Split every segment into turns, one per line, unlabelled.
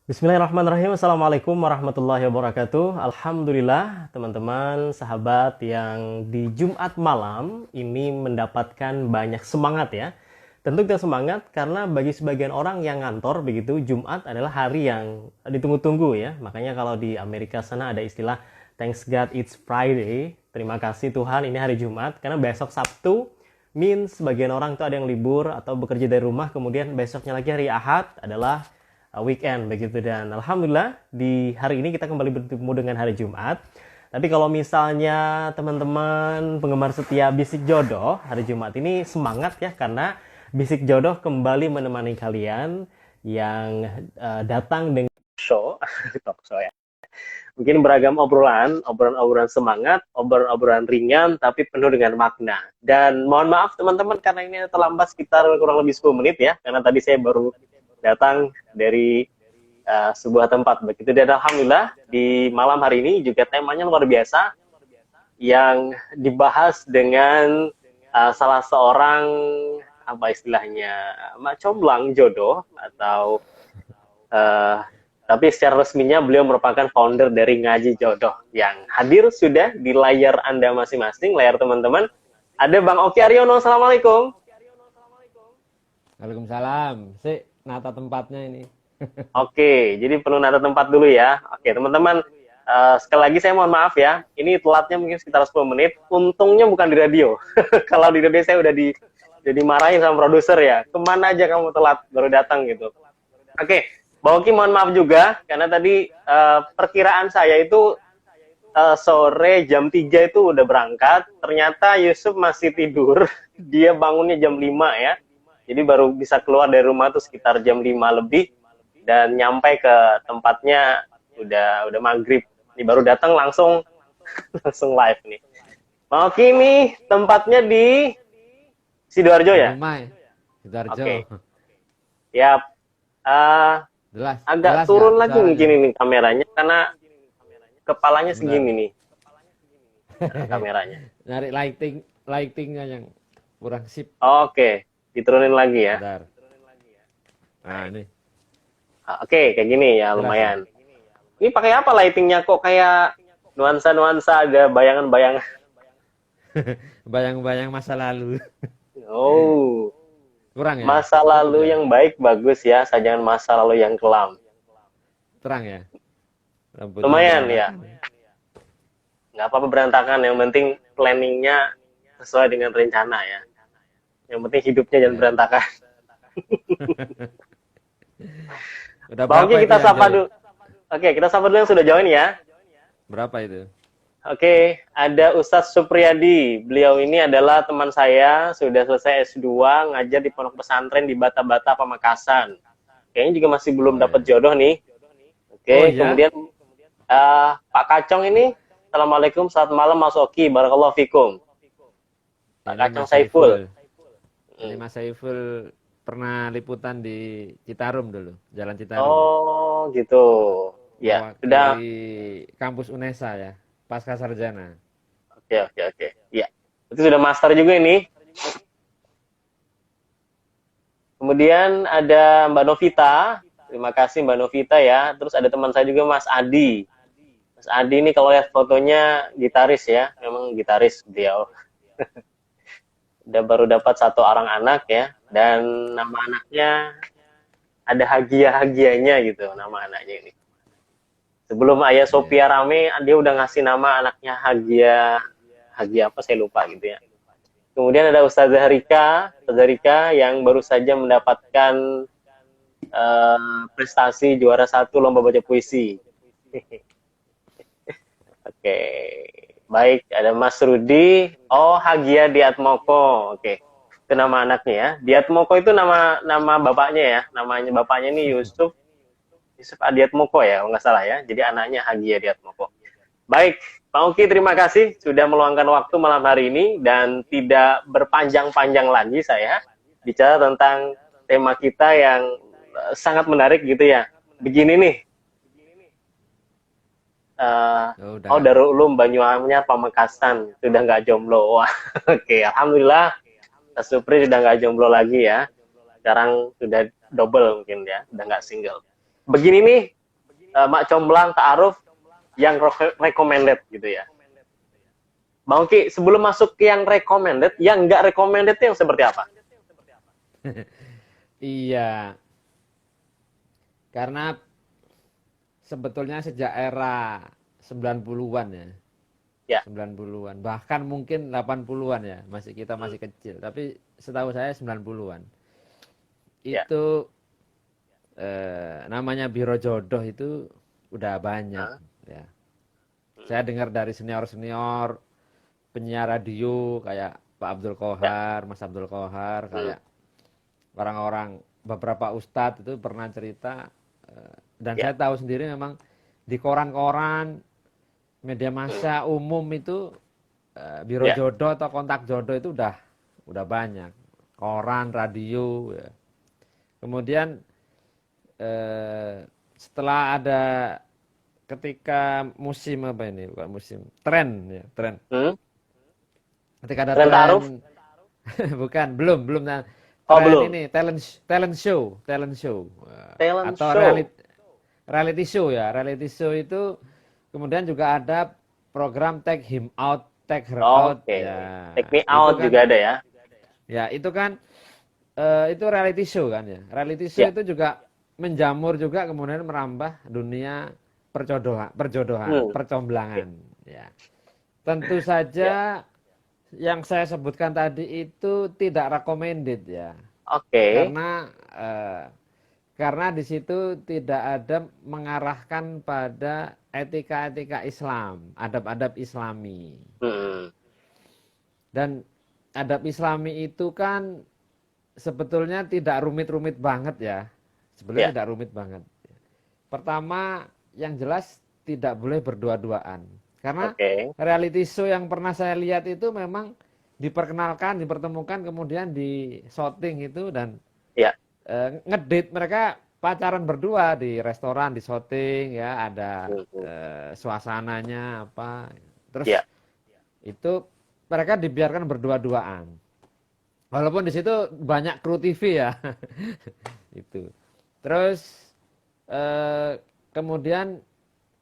Bismillahirrahmanirrahim. Assalamualaikum warahmatullahi wabarakatuh. Alhamdulillah, teman-teman, sahabat yang di Jumat malam ini mendapatkan banyak semangat ya. Tentu kita semangat karena bagi sebagian orang yang ngantor begitu, Jumat adalah hari yang ditunggu-tunggu ya. Makanya kalau di Amerika sana ada istilah Thanks God it's Friday. Terima kasih Tuhan ini hari Jumat karena besok Sabtu means sebagian orang itu ada yang libur atau bekerja dari rumah, kemudian besoknya lagi hari Ahad adalah weekend begitu. Dan alhamdulillah di hari ini kita kembali bertemu dengan hari Jumat. Tapi kalau misalnya teman-teman penggemar setia Bisik Jodoh, hari Jumat ini semangat ya karena Bisik Jodoh kembali menemani kalian yang datang dengan show talk show ya. Mungkin beragam obrolan semangat, obrolan ringan tapi penuh dengan makna. Dan mohon maaf teman-teman karena ini terlambat sekitar kurang lebih 10 menit ya, karena tadi saya baru datang dari sebuah tempat begitu. Dan alhamdulillah di malam hari ini juga temanya luar biasa yang dibahas dengan salah seorang apa istilahnya comblang jodoh atau tapi secara resminya beliau merupakan founder dari Ngaji Jodoh yang hadir sudah di layar Anda masing-masing, layar teman-teman. Ada Bang Oki Aryono, Assalamualaikum.
Waalaikumsalam. Sik, nata tempatnya ini.
Oke, jadi perlu nata tempat dulu ya. Oke, teman-teman, sekali lagi saya mohon maaf ya. Ini telatnya mungkin sekitar 10 menit. Untungnya bukan di radio. Kalau di radio saya udah dimarahin sama produser ya. Kemana aja kamu telat, baru datang gitu. Oke, Bang Oki mohon maaf juga, karena tadi perkiraan saya itu sore jam 3 itu udah berangkat. Ternyata Yusuf masih tidur. Dia bangunnya jam 5 ya. Jadi baru bisa keluar dari rumah tuh sekitar jam 5 lebih. Dan nyampe ke tempatnya udah maghrib. Ini baru datang langsung live nih. Bang Oki nih tempatnya di Sidoarjo ya?
Sidoarjo.
Oke. Ya, agak
jelas
turun
gak,
lagi mungkin ini kameranya karena kepalanya segini nih. Kameranya.
Nyari lightingnya yang kurang sip.
Oke, diturunin lagi ya.
Bentar. Nah, ini.
Oke, kayak gini ya, lumayan. Ini pakai apa lightingnya kok kayak nuansa-nuansa ada bayangan-bayangan.
Bayang-bayang masa lalu.
Oh.
Kurang ya?
Masa lalu yang baik bagus ya, jangan masa lalu yang kelam.
Terang ya? Rambutnya
Lumayan ya. Nggak apa-apa berantakan, yang penting planningnya sesuai dengan rencana ya. Yang penting hidupnya jangan berantakan.
Udah
Bang Oki kita sapa
join?
dulu. Oke, kita sapa dulu yang sudah join ya.
Berapa itu?
Oke, ada Ustadz Supriyadi. Beliau ini adalah teman saya, sudah selesai S2, ngajar di pondok pesantren di Bata-Bata, Pamekasan. Kayaknya juga masih belum dapat jodoh nih. Oke,
iya?
Kemudian Pak Kacong ini, Assalamualaikum, selamat malam Mas Oki, barakallahu fikum. Pak Kacong Saiful.
Ini Mas Saiful pernah liputan di Citarum dulu, Jalan Citarum.
Oh, gitu. Ya,
sudah di kampus UNESA ya, pasca sarjana.
Oke. Ya, itu sudah master juga ini. Kemudian ada Mbak Novita. Terima kasih Mbak Novita ya. Terus ada teman saya juga Mas Adi. Mas Adi ini kalau lihat fotonya gitaris ya, memang gitaris dia. Udah baru dapat 1 orang anak ya, dan nama anaknya ada Hagia-Hagianya gitu nama anaknya ini. Sebelum Ayah Sophia rame, dia udah ngasih nama anaknya Hagia apa saya lupa gitu ya. Kemudian ada Ustazah Rika yang baru saja mendapatkan prestasi juara 1 lomba baca puisi. Oke. Baik, ada Mas Rudi. Oh, Hagia Diatmoko. Oke. Itu nama anaknya ya. Diatmoko itu nama bapaknya ya. Namanya bapaknya ini Yusuf Adiatmoko ya, kalau nggak salah ya. Jadi anaknya Hagia Diatmoko. Baik, Pak Oki terima kasih sudah meluangkan waktu malam hari ini dan tidak berpanjang-panjang lagi saya bicara tentang tema kita yang sangat menarik gitu ya. Begini nih. Darul Ulum Banyuanyar Pamekasan sudah nggak jomblo. Wah, oke, alhamdulillah Supri sudah nggak jomblo lagi ya. Sekarang sudah double mungkin ya, udah nggak single. Begini nih, Mak Comblang, Ta'aruf yang recommended gitu ya. Bang Oki, sebelum masuk ke yang recommended, yang nggak recommended itu yang seperti apa?
Iya, karena sebetulnya sejak era 90-an ya.
Ya.
90-an, bahkan mungkin 80-an ya, kita masih kecil, tapi setahu saya 90-an.
Ya.
Itu namanya Biro Jodoh itu udah banyak ya. Saya dengar dari senior-senior penyiar radio kayak Pak Abdul Qohar, Mas Abdul Qohar, kayak orang-orang beberapa ustadz itu pernah cerita, dan saya tahu sendiri memang di koran-koran media massa umum itu Biro Jodoh atau kontak jodoh itu udah banyak, koran, radio ya. Kemudian setelah ada ketika musim apa ini, bukan musim, tren ya, tren. Ketika ada
Tren Ta'aruf?
bukan, belum tren
belum.
ini talent show
Talent
atau
show.
reality show ya. Reality show itu kemudian juga ada program Take Him Out, Take Her Out ya.
Take Me Out
kan,
juga ada ya.
Ya, itu kan itu reality show kan ya. Reality show itu juga menjamur juga kemudian merambah dunia perjodohan, percomblangan ya. Tentu saja yang saya sebutkan tadi itu tidak recommended ya. Karena di situ tidak ada mengarahkan pada etika-etika Islam, adab-adab Islami. Dan adab Islami itu kan sebetulnya tidak rumit-rumit banget ya. Sebenarnya tidak rumit banget. Pertama, yang jelas tidak boleh berdua-duaan. Karena reality show yang pernah saya lihat itu memang diperkenalkan, dipertemukan, kemudian di shooting itu dan ngedate mereka pacaran berdua di restoran, di shooting ya, ada suasananya apa. Terus itu mereka dibiarkan berdua-duaan. Walaupun di situ banyak kru TV ya. Itu. Terus kemudian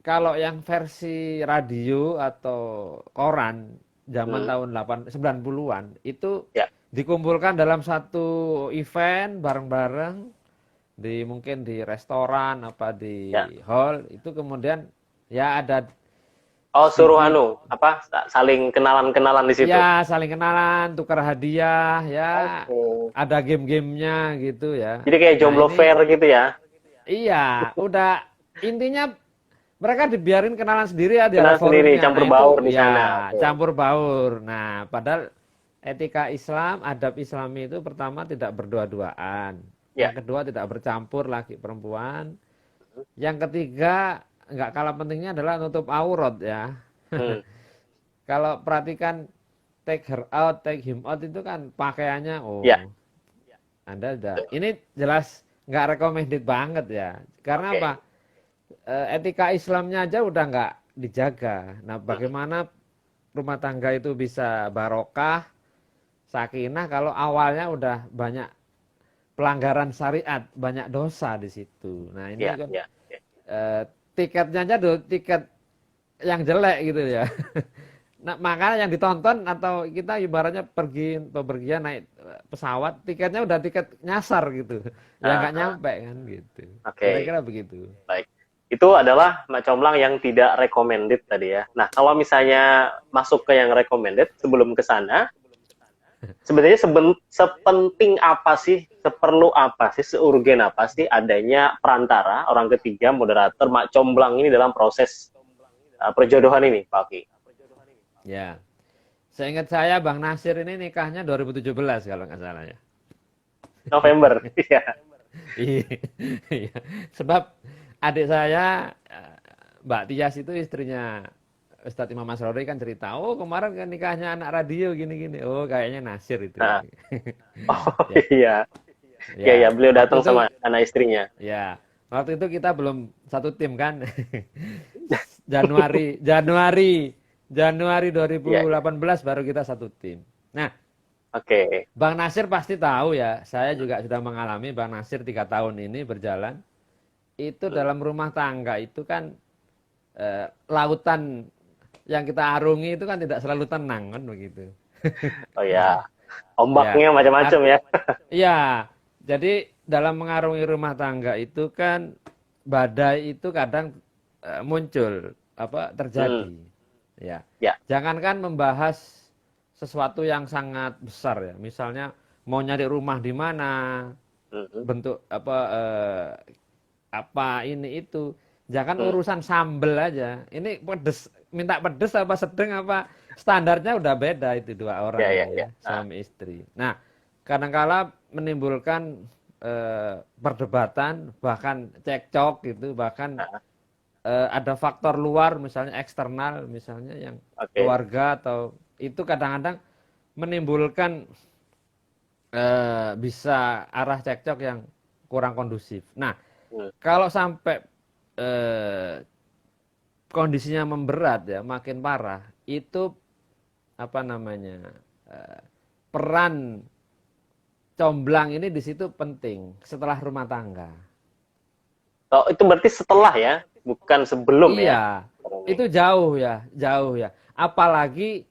kalau yang versi radio atau koran zaman tahun 90-an itu dikumpulkan dalam satu event bareng-bareng mungkin di restoran apa di hall, itu kemudian ya ada
suruh saling kenalan-kenalan di situ.
Ya, saling kenalan, tukar hadiah ya. Ada game-gamenya gitu ya.
Jadi kayak jomblo fair gitu ya.
Iya, udah intinya mereka dibiarin kenalan sendiri ya di
kenalan sendiri, campur baur di
sana. Campur baur. Nah, padahal etika Islam, adab Islami itu pertama tidak berdua-duaan. Yang kedua tidak bercampur laki perempuan. Yang ketiga nggak kalah pentingnya adalah nutup aurat ya. Kalau perhatikan take her out, take him out itu kan pakaiannya Anda udah. Ini jelas nggak recommended banget ya. Karena apa? Etika Islamnya aja udah nggak dijaga. Nah, bagaimana rumah tangga itu bisa barokah, sakinah kalau awalnya udah banyak pelanggaran syariat, banyak dosa di situ. Nah, ini kan tiketnya aja tiket yang jelek gitu ya. Nah, makanya yang ditonton atau kita ibaratnya bepergian naik pesawat, tiketnya udah tiket nyasar gitu. Ya nggak nyampe kan gitu. Kira-kira begitu.
Baik. Itu adalah Mak Comblang yang tidak recommended tadi ya. Nah, kalau misalnya masuk ke yang recommended, sebelum ke sana, sebenarnya sepenting apa sih, seperlu apa sih, seurgen apa sih adanya perantara, orang ketiga, moderator Mak Comblang ini dalam proses perjodohan ini, Pak Oki?
Ya, seingat saya Bang Nasir ini nikahnya 2017 kalau nggak salah ya.
November, iya.
Iya, sebab adik saya Mbak Tias itu istrinya Ustadz Imam Masrori kan cerita, kemarin kan nikahnya anak radio gini-gini. Kayaknya Nasir itu.
Iya. Iya, beliau datang sama anak istrinya.
Ya, waktu itu kita belum satu tim kan. Januari 2018 baru kita satu tim. Nah, Bang Nasir pasti tahu ya, saya juga sudah mengalami Bang Nasir 3 tahun ini berjalan. itu dalam rumah tangga itu kan lautan yang kita arungi itu kan tidak selalu tenang kan begitu.
Oh ya,
Ya,
ombaknya macam-macam ya.
iya. Jadi dalam mengarungi rumah tangga itu kan badai itu kadang muncul
Hmm,
terjadi. Ya.
ya.
Jangankan membahas sesuatu yang sangat besar ya. Misalnya mau nyari rumah di mana,
Hmm,
bentuk apa ini itu. Jangan
hmm.
urusan sambel aja. Ini pedes, minta pedes apa sedang apa standarnya udah beda itu dua orang
Ya, ya,
ini
ya.
ya, suami istri. Nah, kadangkala menimbulkan perdebatan, bahkan cekcok gitu, bahkan
Ah,
ada faktor luar misalnya eksternal misalnya yang
oke.
keluarga atau itu kadang-kadang menimbulkan bisa arah cekcok yang kurang kondusif. Nah,
Hmm,
kalau sampai eh, kondisinya memberat ya, makin parah, itu apa namanya eh, peran comblang ini di situ penting setelah rumah tangga.
Oh, itu berarti setelah ya, bukan sebelum ya.
Iya, itu jauh ya. Apalagi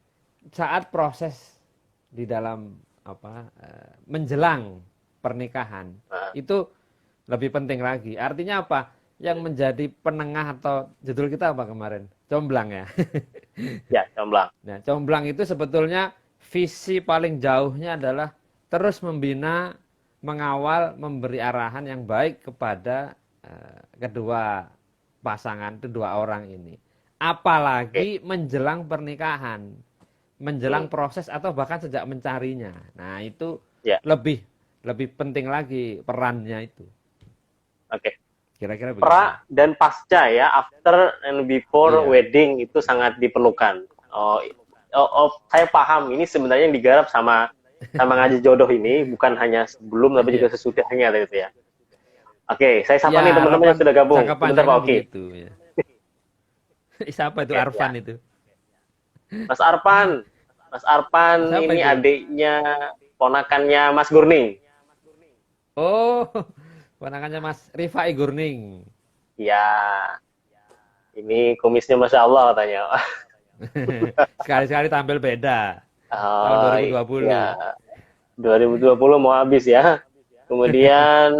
saat proses di dalam menjelang pernikahan
Ah,
itu lebih penting lagi. Artinya apa? Yang menjadi penengah atau judul kita apa kemarin? Comblang ya.
ya, jomblang.
Nah, comblang itu sebetulnya visi paling jauhnya adalah terus membina, mengawal, memberi arahan yang baik kepada kedua pasangan, kedua orang ini.
Oke.
Apalagi menjelang pernikahan,
Hmm,
menjelang proses atau bahkan sejak mencarinya. Nah, itu
ya,
lebih lebih penting lagi perannya itu.
oke.
Kira-kira begitu.
Pra dan pasca ya, after and before
Iya,
wedding itu sangat diperlukan. Oh, saya paham. Ini sebenarnya yang digarap sama sama ngaji jodoh ini bukan hanya sebelum tapi juga
iya.
sesudahnya gitu ya. Oke, saya sapa
Ya,
nih teman-teman
harapan
yang sudah gabung.
jangka
Sebentar Pak
panjangnya
Oki.
begitu ya. Siapa itu
Oke, ya.
Arfan itu?
Mas Arpan. Mas Arpan
Siapa
ini
itu?
adiknya ponakannya Mas Gurning.
Oh, ponakannya Mas Rifai Gurning.
Ya, ini kumisnya Masya Allah katanya.
Sekali-sekali tampil beda. Tahun
Oh, ya,
2020.
2020 mau habis ya. Kemudian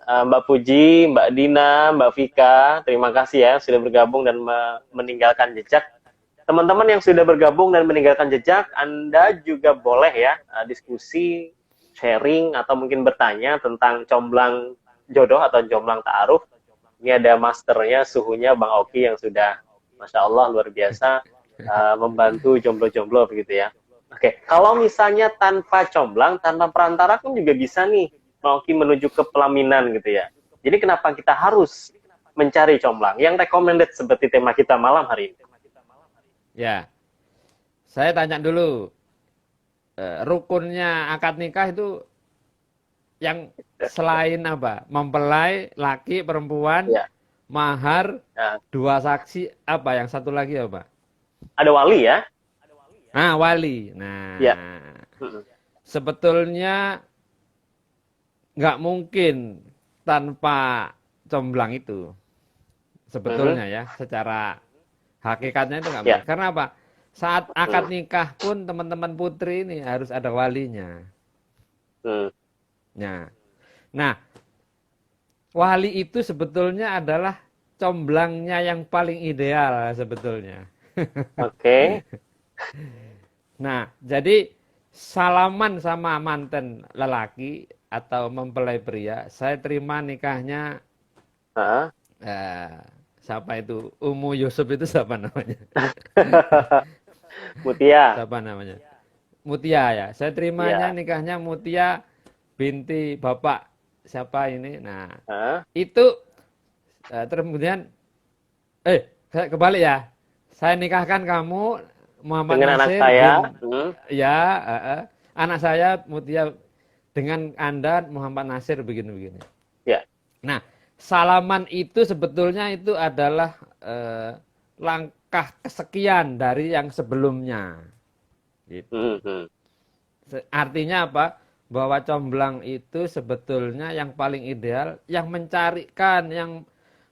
Mbak Puji, Mbak Dina, Mbak Vika, terima kasih ya sudah bergabung dan meninggalkan jejak. Teman-teman yang sudah bergabung dan meninggalkan jejak, Anda juga boleh ya diskusi, sharing, atau mungkin bertanya tentang comblang jodoh atau comblang ta'aruf. Ini ada masternya, suhunya Bang Oki yang sudah, Masya Allah, luar biasa, membantu jomblo-jomblo begitu ya. Oke, kalau misalnya tanpa comblang, tanpa perantara pun juga bisa nih, Bang Oki menuju ke pelaminan gitu ya. Jadi kenapa kita harus mencari comblang? Yang recommended seperti tema kita malam hari ini.
Ya, saya tanya dulu. Rukunnya akad nikah itu yang selain apa? Mempelai, laki, perempuan,
Ya,
mahar,
nah,
dua saksi, apa? Yang satu lagi apa?
ada wali ya.
Nah, wali.
Ya.
Nah,
Mm-mm.
sebetulnya nggak mungkin tanpa comblang itu.
Mhm.
Sebetulnya ya, secara hakikatnya itu nggak
Ya.
mungkin. Karena apa? Saat akad
Mm.
nikah pun teman-teman putri ini harus ada walinya.
Mm.
Nah, nah wali itu sebetulnya adalah comblangnya yang paling ideal sebetulnya.
Oke.
Nah, jadi salaman sama manten lelaki atau mempelai pria, saya terima nikahnya
Heeh.
eh, siapa itu? Umu Yusuf itu siapa namanya?
Mutia.
Siapa namanya? Mutia ya. Saya terimanya
Ya.
nikahnya Mutia binti Bapak siapa ini? Nah,
Heeh.
itu kemudian saya kebalik ya. Saya nikahkan kamu Muhammad
Dengan anak
Nasir
saya.
bin
Mm.
ya anak saya Mutia dengan Anda Muhammad Nasir begini-begini.
Ya.
Nah, salaman itu sebetulnya itu adalah langkah kesekian dari yang sebelumnya. Gitu.
Mm-hmm.
Artinya apa? bahwa comblang itu sebetulnya yang paling ideal, yang mencarikan, yang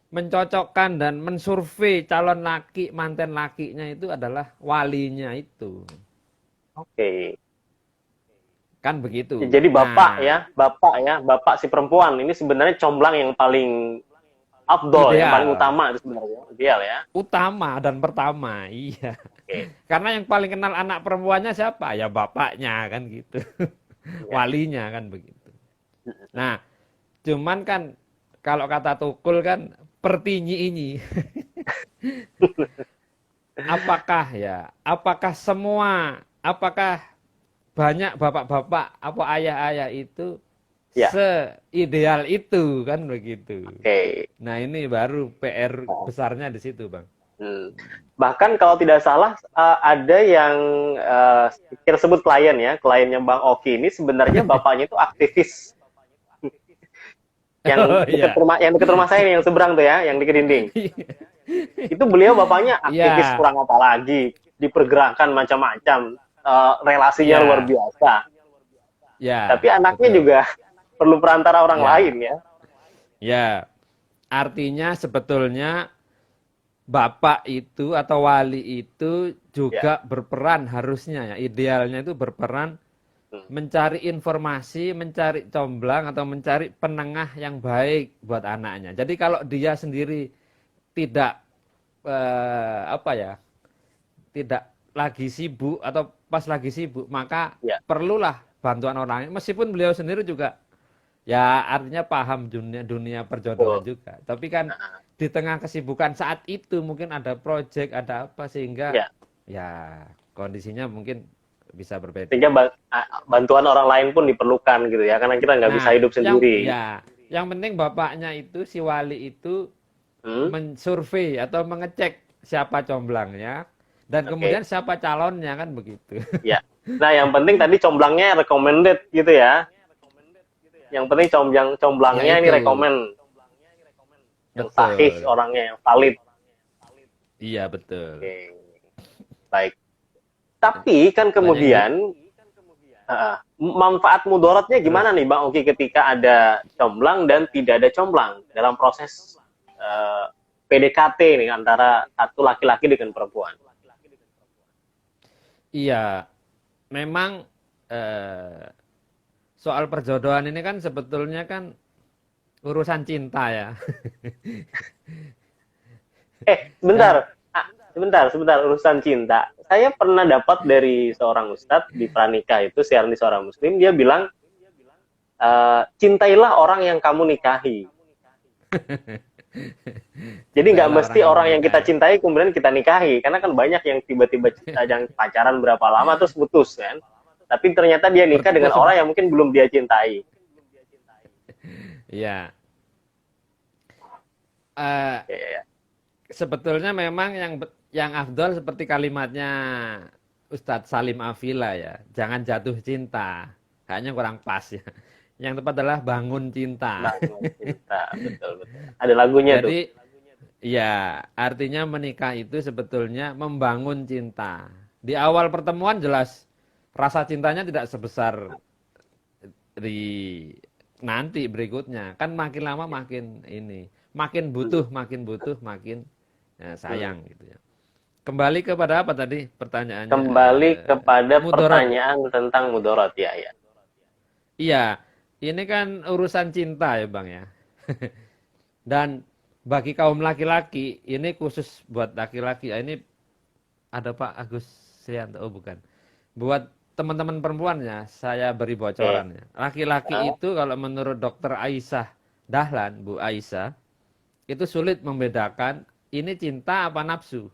mencocokkan dan mensurvei calon laki, manten lakinya itu adalah walinya itu.
Oke.
Kan begitu.
Jadi
Nah,
bapak si perempuan ini sebenarnya comblang yang paling afdol, yang paling
ideal,
utama itu sebenarnya, ideal ya.
utama dan pertama, iya.
Oke.
Karena yang paling kenal anak perempuannya siapa? Ya bapaknya kan gitu.
Ya.
Walinya kan begitu. Nah, cuman kan kalau kata Tukul kan pertinyi ini. Apakah ya? Apakah semua? Apakah banyak bapak-bapak apa ayah-ayah itu
Ya.
seideal itu kan begitu.
Oke.
Nah, ini baru PR besarnya di situ, Bang.
Hmm. Bahkan kalau tidak salah ada yang kita sebut klien ya, kliennya Bang Oki ini sebenarnya bapaknya itu aktivis
Oh iya.
yang dekat rumah saya nih, yang seberang tuh ya, yang di Kedinding. Itu beliau bapaknya aktivis
Iya,
kurang apa lagi, dipergerakan macam-macam, relasinya luar
iya,
biasa. Tapi
ya,
anaknya
betul.
juga perlu perantara orang lain
Ya,
ya.
ya. Artinya sebetulnya bapak itu atau wali itu
Ya.
juga berperan harusnya ya, idealnya itu berperan
Hmm.
mencari informasi, mencari comblang atau mencari penengah yang baik buat anaknya. Jadi kalau dia sendiri tidak apa ya, tidak lagi sibuk atau pas lagi sibuk, maka
Ya.
perlulah bantuan orang lain. Meskipun beliau sendiri juga ya artinya paham dunia dunia perjodohan
Betul.
juga. Tapi kan
Nah,
di tengah kesibukan saat itu mungkin ada proyek, ada apa sehingga
ya.
ya kondisinya mungkin bisa berbeda.
Sehingga bantuan orang lain pun diperlukan gitu ya, karena kita nggak bisa
Nah,
hidup sendiri.
yang penting bapaknya itu si wali itu
Hmm.
mensurvei atau mengecek siapa comblangnya dan
Oke.
kemudian siapa calonnya kan begitu.
Ya. Nah, yang penting tadi comblangnya recommended gitu ya. Yang penting
Ya
comblangnya ini
itu,
rekomend, yang sahih
betul.
orangnya, yang valid.
Iya betul.
Oke. Baik. Tapi kan
Banyak yang
kemudian manfaat mudaratnya
terus.
gimana nih Bang Oki ketika ada comblang dan tidak ada comblang dalam proses PDKT nih antara satu laki-laki dengan perempuan.
Iya, memang eh, soal perjodohan ini kan sebetulnya kan urusan cinta ya.
Sebentar.
Dan
Sebentar, urusan cinta. Saya pernah dapat dari seorang ustadz di pranikah itu, siaran di seorang muslim, dia bilang, cintailah orang yang kamu nikahi. Jadi nggak
cintailah orang
mesti
kamu
orang yang kita
nikahi.
cintai kemudian kita nikahi. Karena kan banyak yang tiba-tiba yang pacaran berapa lama terus putus kan. Tapi ternyata dia nikah dengan
Berputus.
orang yang mungkin belum dia cintai.
Iya. Eh,
Ya, ya, ya.
sebetulnya memang yang afdol seperti kalimatnya Ustadz Salim Afila ya. Jangan jatuh cinta. Kayaknya kurang pas ya. Yang tepat adalah bangun cinta.
Bangun cinta, betul betul. Ada lagunya tuh.
Jadi ya, artinya menikah itu sebetulnya membangun cinta. Di awal pertemuan jelas rasa cintanya tidak sebesar di nanti berikutnya. Kan makin lama makin ini, makin butuh, makin ya,
Hmm.
sayang gitu ya. Kembali kepada apa tadi pertanyaannya?
Kembali kepada
Mudorot.
pertanyaan tentang mudarat ya, ya.
Iya, ini kan urusan cinta ya Bang ya. Dan bagi kaum laki-laki, ini khusus buat laki-laki. Ini ada Pak Agus Rianto, oh bukan. Buat teman-teman perempuannya, saya beri
Oke.
bocorannya. Laki-laki
Nah,
itu kalau menurut dokter Aisyah Dahlan, Bu Aisyah, itu sulit membedakan ini cinta apa nafsu.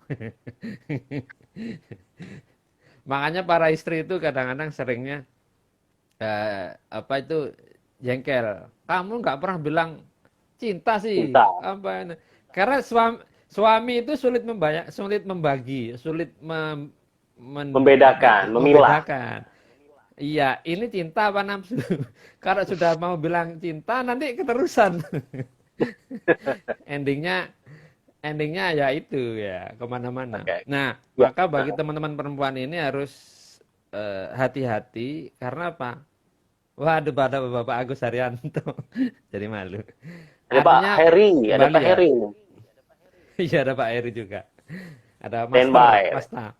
Makanya para istri itu kadang-kadang seringnya apa itu jengkel. Kamu nggak pernah bilang cinta sih.
cinta,
Apa ini? Karena suami itu sulit membagi, sulit
membedakan, memilah.
membedakan. Iya, ini cinta apa nafsu? Kalau sudah mau bilang cinta, nanti keterusan. endingnya, endingnya ya itu ya kemana-mana.
Oke.
Nah,
Ya.
maka bagi teman-teman perempuan ini harus hati-hati karena apa? Waduh, pada Bapak Agus Haryanto. Jadi malu.
Ada Pak
Artinya
Heri, ada
kembali
Pak
ya.
Heri.
Iya, ada Pak Eri juga. Ada
Standby.
Master.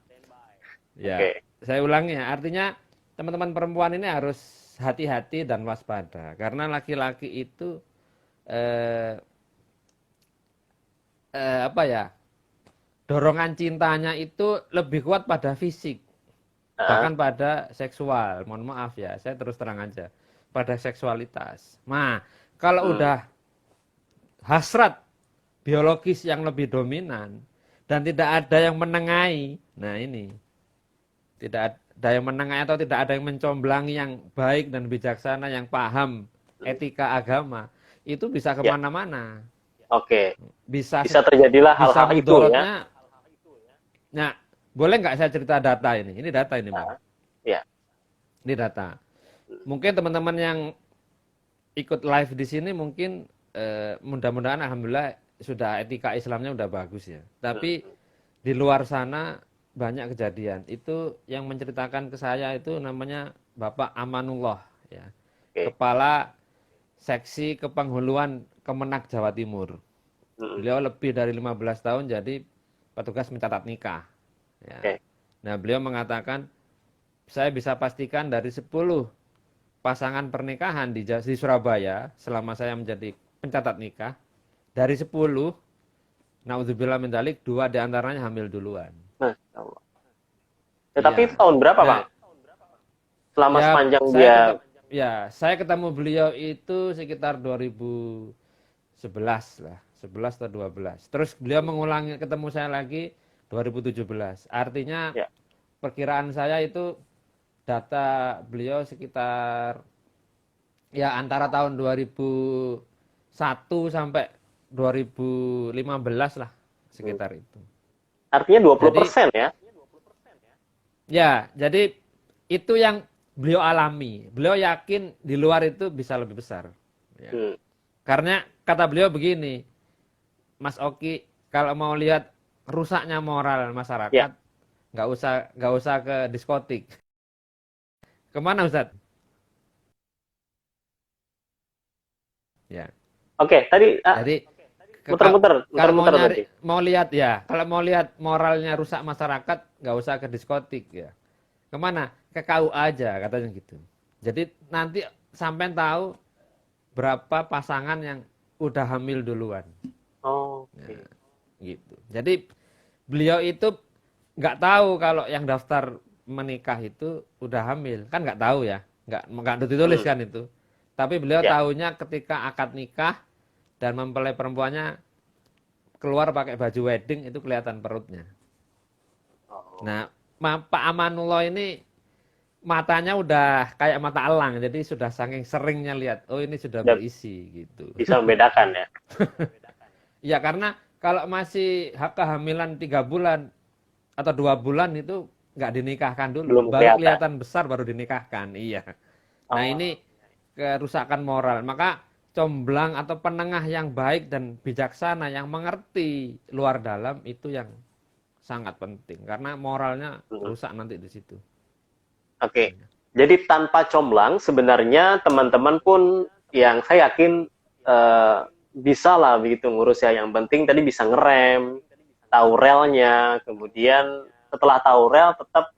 Ya,
Oke.
saya ulangi ya. Artinya teman-teman perempuan ini harus hati-hati dan waspada. Karena laki-laki itu eh, apa ya? Dorongan cintanya itu lebih kuat pada fisik,
Ah,
bahkan pada seksual. Mohon maaf ya, saya terus terang aja. Pada seksualitas. Nah, kalau
hmm,
udah hasrat biologis yang lebih dominan dan tidak ada yang menengahi. Nah, ini tidak ada yang menengahi atau tidak ada yang mencomblangi yang baik dan bijaksana yang paham etika agama, itu bisa
ya,
kemana-mana.
oke.
Bisa
Bisa terjadilah
bisa
hal-hal itu ya.
mudorotnya. Nah, boleh nggak saya cerita data ini? Ini data ini, Bang.
Ah, ya.
Ini data. Mungkin teman-teman yang ikut live di sini mungkin mudah-mudahan alhamdulillah sudah etika Islamnya udah bagus ya. Tapi
Hmm,
di luar sana banyak kejadian. Itu yang menceritakan ke saya itu namanya Bapak Amanullah ya.
oke.
Kepala Seksi Kepenghuluan Kemenak Jawa Timur.
Hmm,
Beliau lebih dari 15 tahun jadi petugas mencatat nikah ya.
oke.
Nah, beliau mengatakan saya bisa pastikan dari 10 pasangan pernikahan di Surabaya selama saya menjadi pencatat nikah, dari 10, naudzubillah min dzalik, 2 diantaranya hamil duluan.
Masya Allah. Ya, tapi itu
Iya.
tahun berapa,
Nah,
Bang? Selama
ya
sepanjang
saya
dia.
ketemu ya, saya ketemu beliau itu sekitar 2011 lah, 11 atau 12. Terus beliau mengulangi ketemu saya lagi 2017. Artinya
Ya,
perkiraan saya itu data beliau sekitar ya antara tahun 2001 sampai 2015 lah,
hmm.
sekitar itu.
Artinya
Jadi
20% ya.
ya, jadi itu yang beliau alami. Beliau yakin di luar itu bisa lebih besar. Ya.
Hmm,
Karena kata beliau begini, Mas Oki, kalau mau lihat rusaknya moral
ya.
masyarakat, nggak usah ke diskotik. Kemana Ustaz? Ya.
Oke, tadi
Jadi
muter-muter,
kalau mau
muter-muter
nyari,
tadi.
mau lihat ya, kalau mau lihat moralnya rusak masyarakat, nggak usah ke diskotik ya. Kemana? Ke KUA aja katanya gitu. Jadi nanti sampai tahu berapa pasangan yang udah hamil duluan,
Oke.
gitu. Jadi beliau itu nggak tahu kalau yang daftar menikah itu udah hamil, kan nggak tahu ya, nggak ditulis
Hmm,
kan itu. Tapi beliau
ya.
tahunya ketika akad nikah dan mempelai perempuannya keluar pakai baju wedding itu kelihatan perutnya.
Oh,
Nah, Pak Amanullah ini matanya udah kayak mata elang, jadi sudah saking seringnya lihat, oh ini sudah
udah
berisi gitu.
bisa membedakan ya.
Ya karena kalau masih kehamilan 3 bulan atau 2 bulan itu nggak dinikahkan dulu,
Belum
baru
kelihatan.
kelihatan besar baru dinikahkan. Iya. Nah
Oh,
ini kerusakan moral. Maka comblang atau penengah yang baik dan bijaksana yang mengerti luar dalam itu yang sangat penting karena moralnya
hmm.
rusak nanti di situ.
Oke. Jadi tanpa comblang sebenarnya teman-teman pun yang saya yakin eh, bisa lah begitu ngurus ya. Yang penting tadi bisa ngerem, tahu relnya, kemudian setelah tahu rel tetap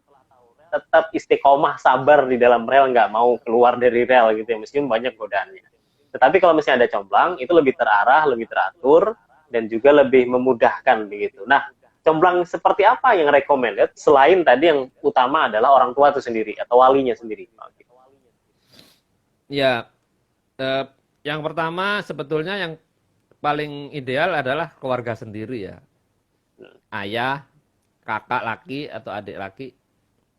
tetap istiqomah sabar di dalam rel, nggak mau keluar dari rel gitu ya, meskipun banyak godaannya. Tetapi kalau misalnya ada comblang itu lebih terarah, lebih teratur, dan juga lebih memudahkan begitu. Nah, comblang seperti apa yang recommended selain tadi yang utama adalah orang tua itu sendiri atau walinya sendiri?
Ya, eh, yang pertama sebetulnya yang paling ideal adalah keluarga sendiri ya. Ayah, kakak laki atau adik laki.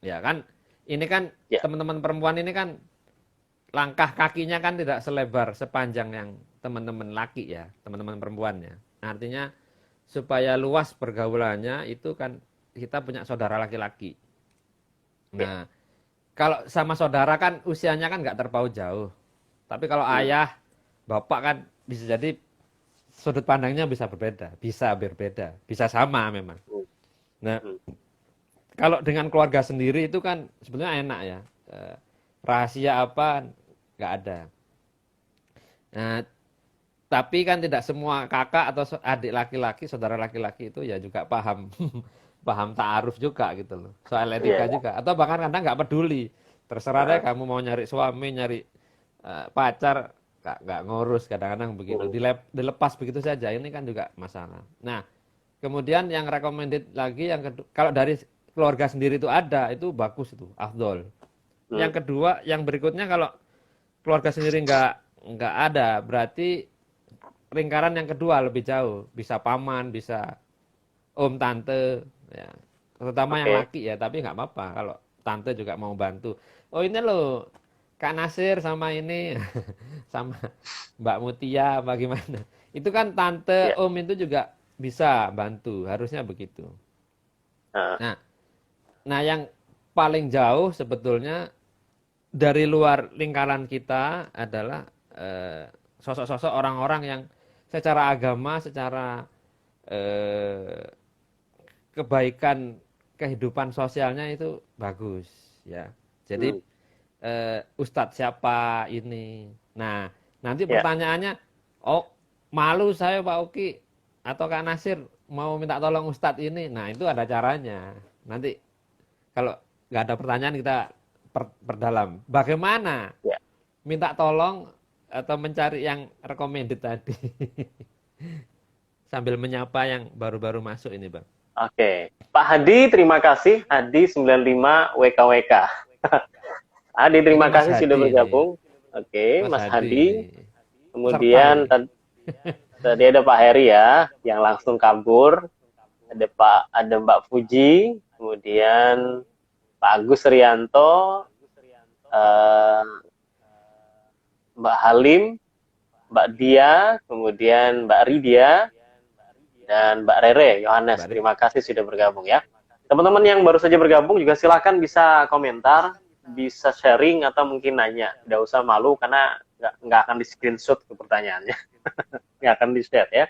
Ya kan, ini kan
Ya,
teman-teman perempuan ini kan langkah kakinya kan tidak selebar sepanjang yang teman-teman laki ya, teman-teman perempuannya. Artinya supaya luas pergaulannya itu kan kita punya saudara laki-laki.
ya.
Nah, kalau sama saudara kan usianya kan nggak terpaut jauh. Tapi kalau
Hmm,
ayah, bapak kan bisa jadi sudut pandangnya bisa berbeda, bisa sama memang.
hmm,
Nah,
hmm.
kalau dengan keluarga sendiri itu kan sebetulnya enak ya. Rahasia apa nggak ada. Nah, tapi kan tidak semua kakak atau adik laki-laki, saudara laki-laki itu ya juga paham paham ta'aruf juga gitu loh. Soal etika
Iya.
juga. Atau bahkan kadang nggak peduli. Terserah deh
Heeh.
kamu mau nyari suami, nyari pacar, nggak ngurus kadang-kadang begitu.
Hmm.
Dilepas begitu saja. Ini kan juga masalah. Nah, kemudian yang recommended lagi yang kedua, kalau dari keluarga sendiri itu ada, itu bagus itu, afdol.
Hmm.
Yang kedua, yang berikutnya kalau keluarga sendiri nggak ada, berarti lingkaran yang kedua lebih jauh, bisa paman, bisa om tante, ya terutama yang
Oke.
laki ya, tapi nggak apa-apa kalau tante juga mau bantu. Oh ini loh Kak Nasir sama ini sama Mbak Mutia bagaimana? Itu kan tante
Ya.
om itu juga bisa bantu, harusnya begitu.
Heeh.
Nah, nah yang paling jauh sebetulnya dari luar lingkaran kita adalah sosok-sosok orang-orang yang secara agama, secara eh, kebaikan kehidupan sosialnya itu bagus ya. Jadi
Hmm.
Ustadz siapa ini? Nah, nanti
Ya.
pertanyaannya, oh malu saya Pak Uki atau Kak Nasir mau minta tolong Ustadz ini. Nah, itu ada caranya. Nanti kalau nggak ada pertanyaan kita perdalam. Bagaimana
Ya.
minta tolong atau mencari yang recommended tadi sambil menyapa yang baru-baru masuk ini, Bang.
Oke. Pak Hadi, terima kasih. Hadi 95 WKWK. Hadi,
Ini
terima
Mas
kasih sudah
Hadi ini.
bergabung. Oke,
Mas
Mas
Hadi ini.
Hadi.
Peserta
Kemudian
ini.
tadi ada Pak Heri ya, yang langsung kabur. Ada Mbak Fuji, kemudian Pak Agus Rianto, eh, Mbak Halim, Mbak Dia, kemudian Mbak Ridia, dan Mbak Rere Yohanes.
Mbak Ri.
Terima kasih sudah bergabung ya. Teman-teman yang baru saja bergabung juga silakan bisa komentar, bisa sharing atau mungkin nanya. Tidak usah malu karena nggak akan di screenshot ke pertanyaannya, nggak akan di share ya,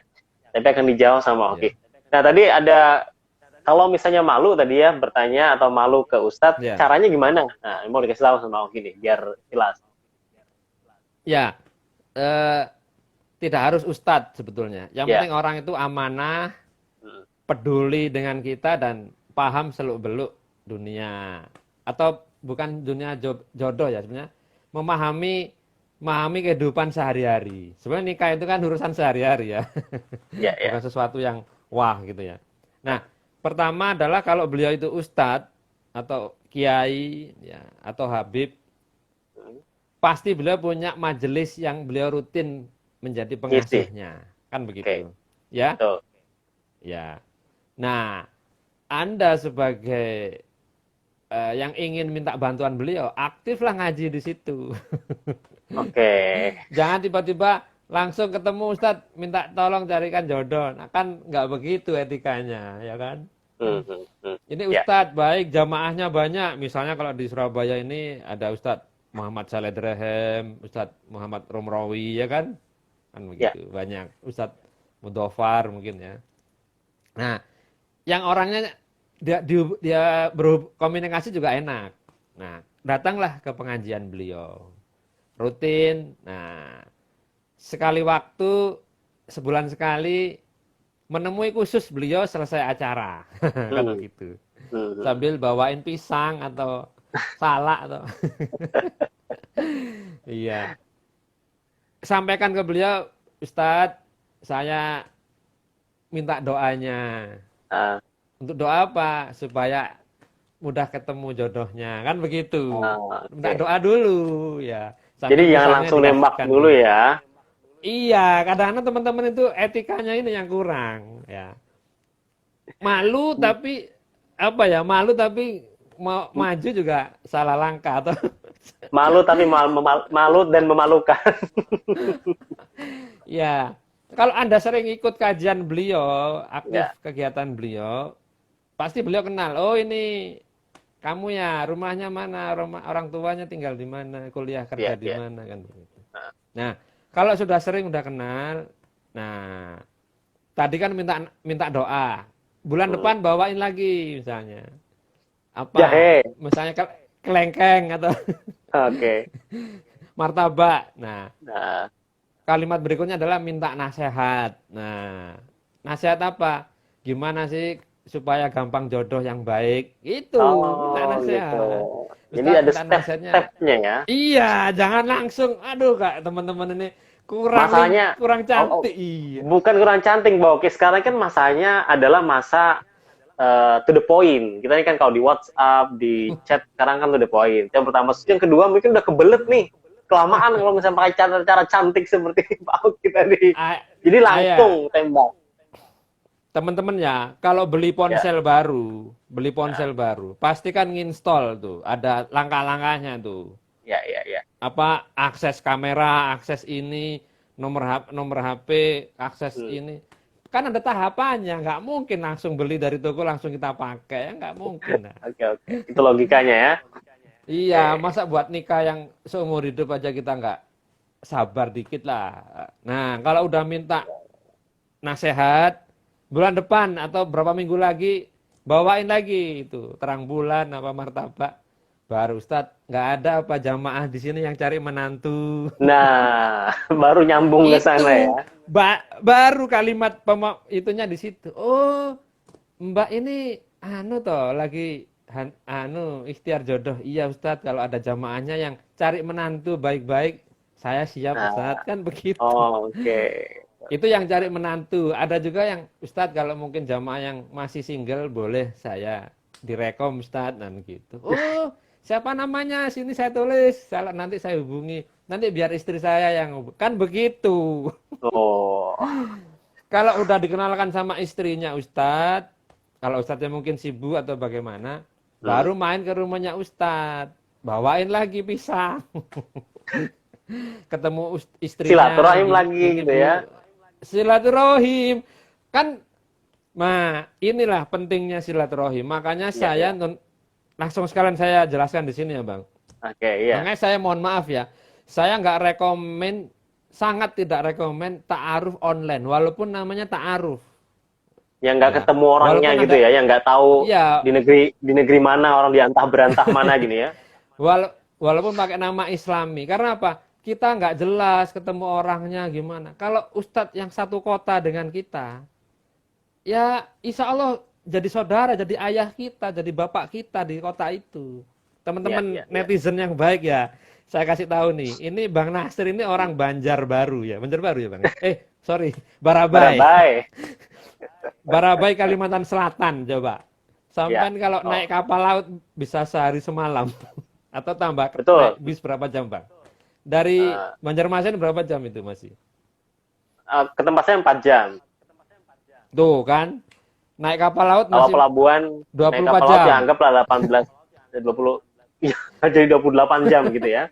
tapi akan dijawab sama Oki.
Ya.
Nah tadi ada kalau misalnya malu tadi ya bertanya atau malu ke Ustadz,
Ya.
caranya gimana? Nah mau dikasih tahu sama Oki nih biar jelas.
Ya. Tidak harus ustadz sebetulnya. Yang
Ya.
penting orang itu amanah,
Hmm.
peduli dengan kita dan paham seluk-beluk dunia. Atau bukan dunia jodoh ya sebenarnya. Memahami kehidupan sehari-hari. Sebenarnya nikah itu kan urusan sehari-hari ya.
Ya, ya.
Bukan sesuatu yang wah gitu ya. Nah, pertama adalah kalau beliau itu ustadz atau kiai ya, atau habib, pasti beliau punya majelis yang beliau rutin menjadi
Ngisi.
pengasuhnya. Kan
Oke.
begitu. Ya?
Betul.
Ya. Nah, Anda sebagai yang ingin minta bantuan beliau, aktiflah ngaji di situ.
Oke.
Jangan tiba-tiba langsung ketemu Ustadz minta tolong carikan jodoh. Nah, kan nggak begitu etikanya, ya kan?
Hmm, hmm, hmm.
Ini
Ya.
Ustadz baik, jamaahnya banyak. Misalnya kalau di Surabaya ini ada Ustadz Muhammad Saleh Drehem, Ustadz Muhammad Romrawi, ya kan? Kan
Ya.
begitu, banyak. Ustadz Mudofar mungkin ya. Nah, yang orangnya dia berkomunikasi juga enak. Nah, datanglah ke pengajian beliau. Rutin. Nah, sekali waktu, sebulan sekali, menemui khusus beliau selesai acara. Kan
Hmm,
begitu.
hmm, hmm.
Sambil bawain pisang atau salak atau iya. Sampaikan ke beliau, Ustadz, saya minta doanya.
Ah,
Untuk doa apa? Supaya mudah ketemu jodohnya. Kan begitu. Minta
oke.
doa dulu ya.
Jadi
Sambil
jangan
pisangnya
langsung nembak
dikasihkan
dulu
dulu.
ya.
Iya, kadang-kadang teman-teman itu etikanya ini yang kurang ya. Malu tapi apa ya? Malu tapi mau maju juga salah langkah atau
Malu tapi malu dan memalukan.
ya. Kalau Anda sering ikut kajian beliau, aktif
Ya,
kegiatan beliau, pasti beliau kenal. Oh ini kamu ya, rumahnya mana, orang tuanya tinggal di mana, kuliah
ya,
kerja di
ya.
mana kan begitu.
Ah,
Nah, kalau sudah sering udah kenal, nah tadi kan minta doa. Bulan
hmm.
depan bawain lagi misalnya. Apa?
Jahe.
Misalnya kelengkeng atau
Oke.
martabak. Nah,
Nah,
kalimat berikutnya adalah minta nasihat. Nah, nasihat apa? Gimana sih supaya gampang jodoh yang baik? Itu, minta
oh gitu.
nasihat.
Jadi
Ustadz
ada
minta nasihatnya.
step-stepnya ya.
Iya, jangan langsung. Aduh, Kak, teman-teman ini
Masalahnya,
kurang
oh,
cantik. Iya.
bukan kurang cantik, Mbak. Oke, sekarang kan masanya adalah masa to the point. Kita ini kan kalau di WhatsApp, di chat, sekarang kan to the point. Yang pertama, yang kedua mungkin udah kebelet nih. Kelamaan kalau misalnya pakai cara-cara cantik seperti Pak Oki tadi.
Ah,
Jadi
ya,
langsung tembak.
teman-teman ya, kalau
Ya,
beli ponsel baru, pastikan nginstall tuh, ada langkah-langkahnya tuh.
ya, ya, ya.
Apa akses kamera, akses ini, nomor HP, akses
Hmm.
ini. Kan ada tahapannya, nggak mungkin langsung beli dari toko langsung kita pakai, ya nggak mungkin. Nah.
Oke, oke. Itu logikanya ya.
Iya,
Oke.
masa buat nikah yang seumur hidup aja kita nggak sabar dikit lah. Nah, kalau udah minta nasihat, bulan depan atau berapa minggu lagi, bawain lagi itu terang bulan apa martabak. Baru Ustadz, nggak ada apa jamaah di sini yang cari menantu.
Nah, baru nyambung ke sana ya.
Itu baru kalimat itunya di situ. Oh, Mbak ini anu toh lagi anu ikhtiar jodoh. Iya Ustadz, kalau ada jamaahnya yang cari menantu baik-baik, saya siap
Nah,
Ustadz, kan begitu.
oh, oke.
Itu yang cari menantu. Ada juga yang Ustadz kalau mungkin jamaah yang masih single boleh saya direkom Ustadz dan gitu. Oh, siapa namanya? Sini saya tulis. Salah nanti saya hubungi. Nanti biar istri saya yang kan begitu.
Oh,
Kalau udah dikenalkan sama istrinya Ustadz, kalau Ustadznya mungkin sibuk atau bagaimana,
hmm.
baru main ke rumahnya Ustadz. Bawain lagi pisang. Ketemu istrinya,
Silaturahim lagi
mungkin
gitu ya.
silaturahim. Kan, nah inilah pentingnya silaturahim. Makanya
Iya, iya.
saya langsung sekalian saya jelaskan di sini ya Bang.
Oke, iya.
Makanya saya mohon maaf ya, saya nggak rekomen, sangat tidak rekomen ta'aruf online, walaupun namanya ta'aruf.
Yang nggak
Ya,
ketemu orangnya
walaupun
gitu
ada,
ya, yang nggak tahu
ya,
di negeri mana orang diantah berantah mana gini ya.
walaupun pakai nama Islami. Karena apa? Kita nggak jelas ketemu orangnya gimana. Kalau Ustadz yang satu kota dengan kita, ya insya Allah jadi saudara, jadi ayah kita, jadi bapak kita di kota itu.
Iya,
Teman-teman
iya, iya.
netizen yang baik ya, saya kasih tahu nih, ini Bang Nasir ini orang Banjarbaru ya, Banjarbaru ya Bang. Sorry, Barabai.
Bye-bye.
Barabai Kalimantan Selatan coba.
Ya.
Sampai kalau
Oh,
naik kapal laut bisa sehari semalam atau tambah naik
betul.
bis berapa jam Bang? Dari
Eh,
Banjarmasin berapa jam itu masih?
ke tempat saya 4 jam.
Tuh kan, naik kapal laut
Kalau
masih
pelabuhan, naik
24
kapal laut ya
jam.
anggaplah 18, 20, ya, jadi 28 jam gitu ya.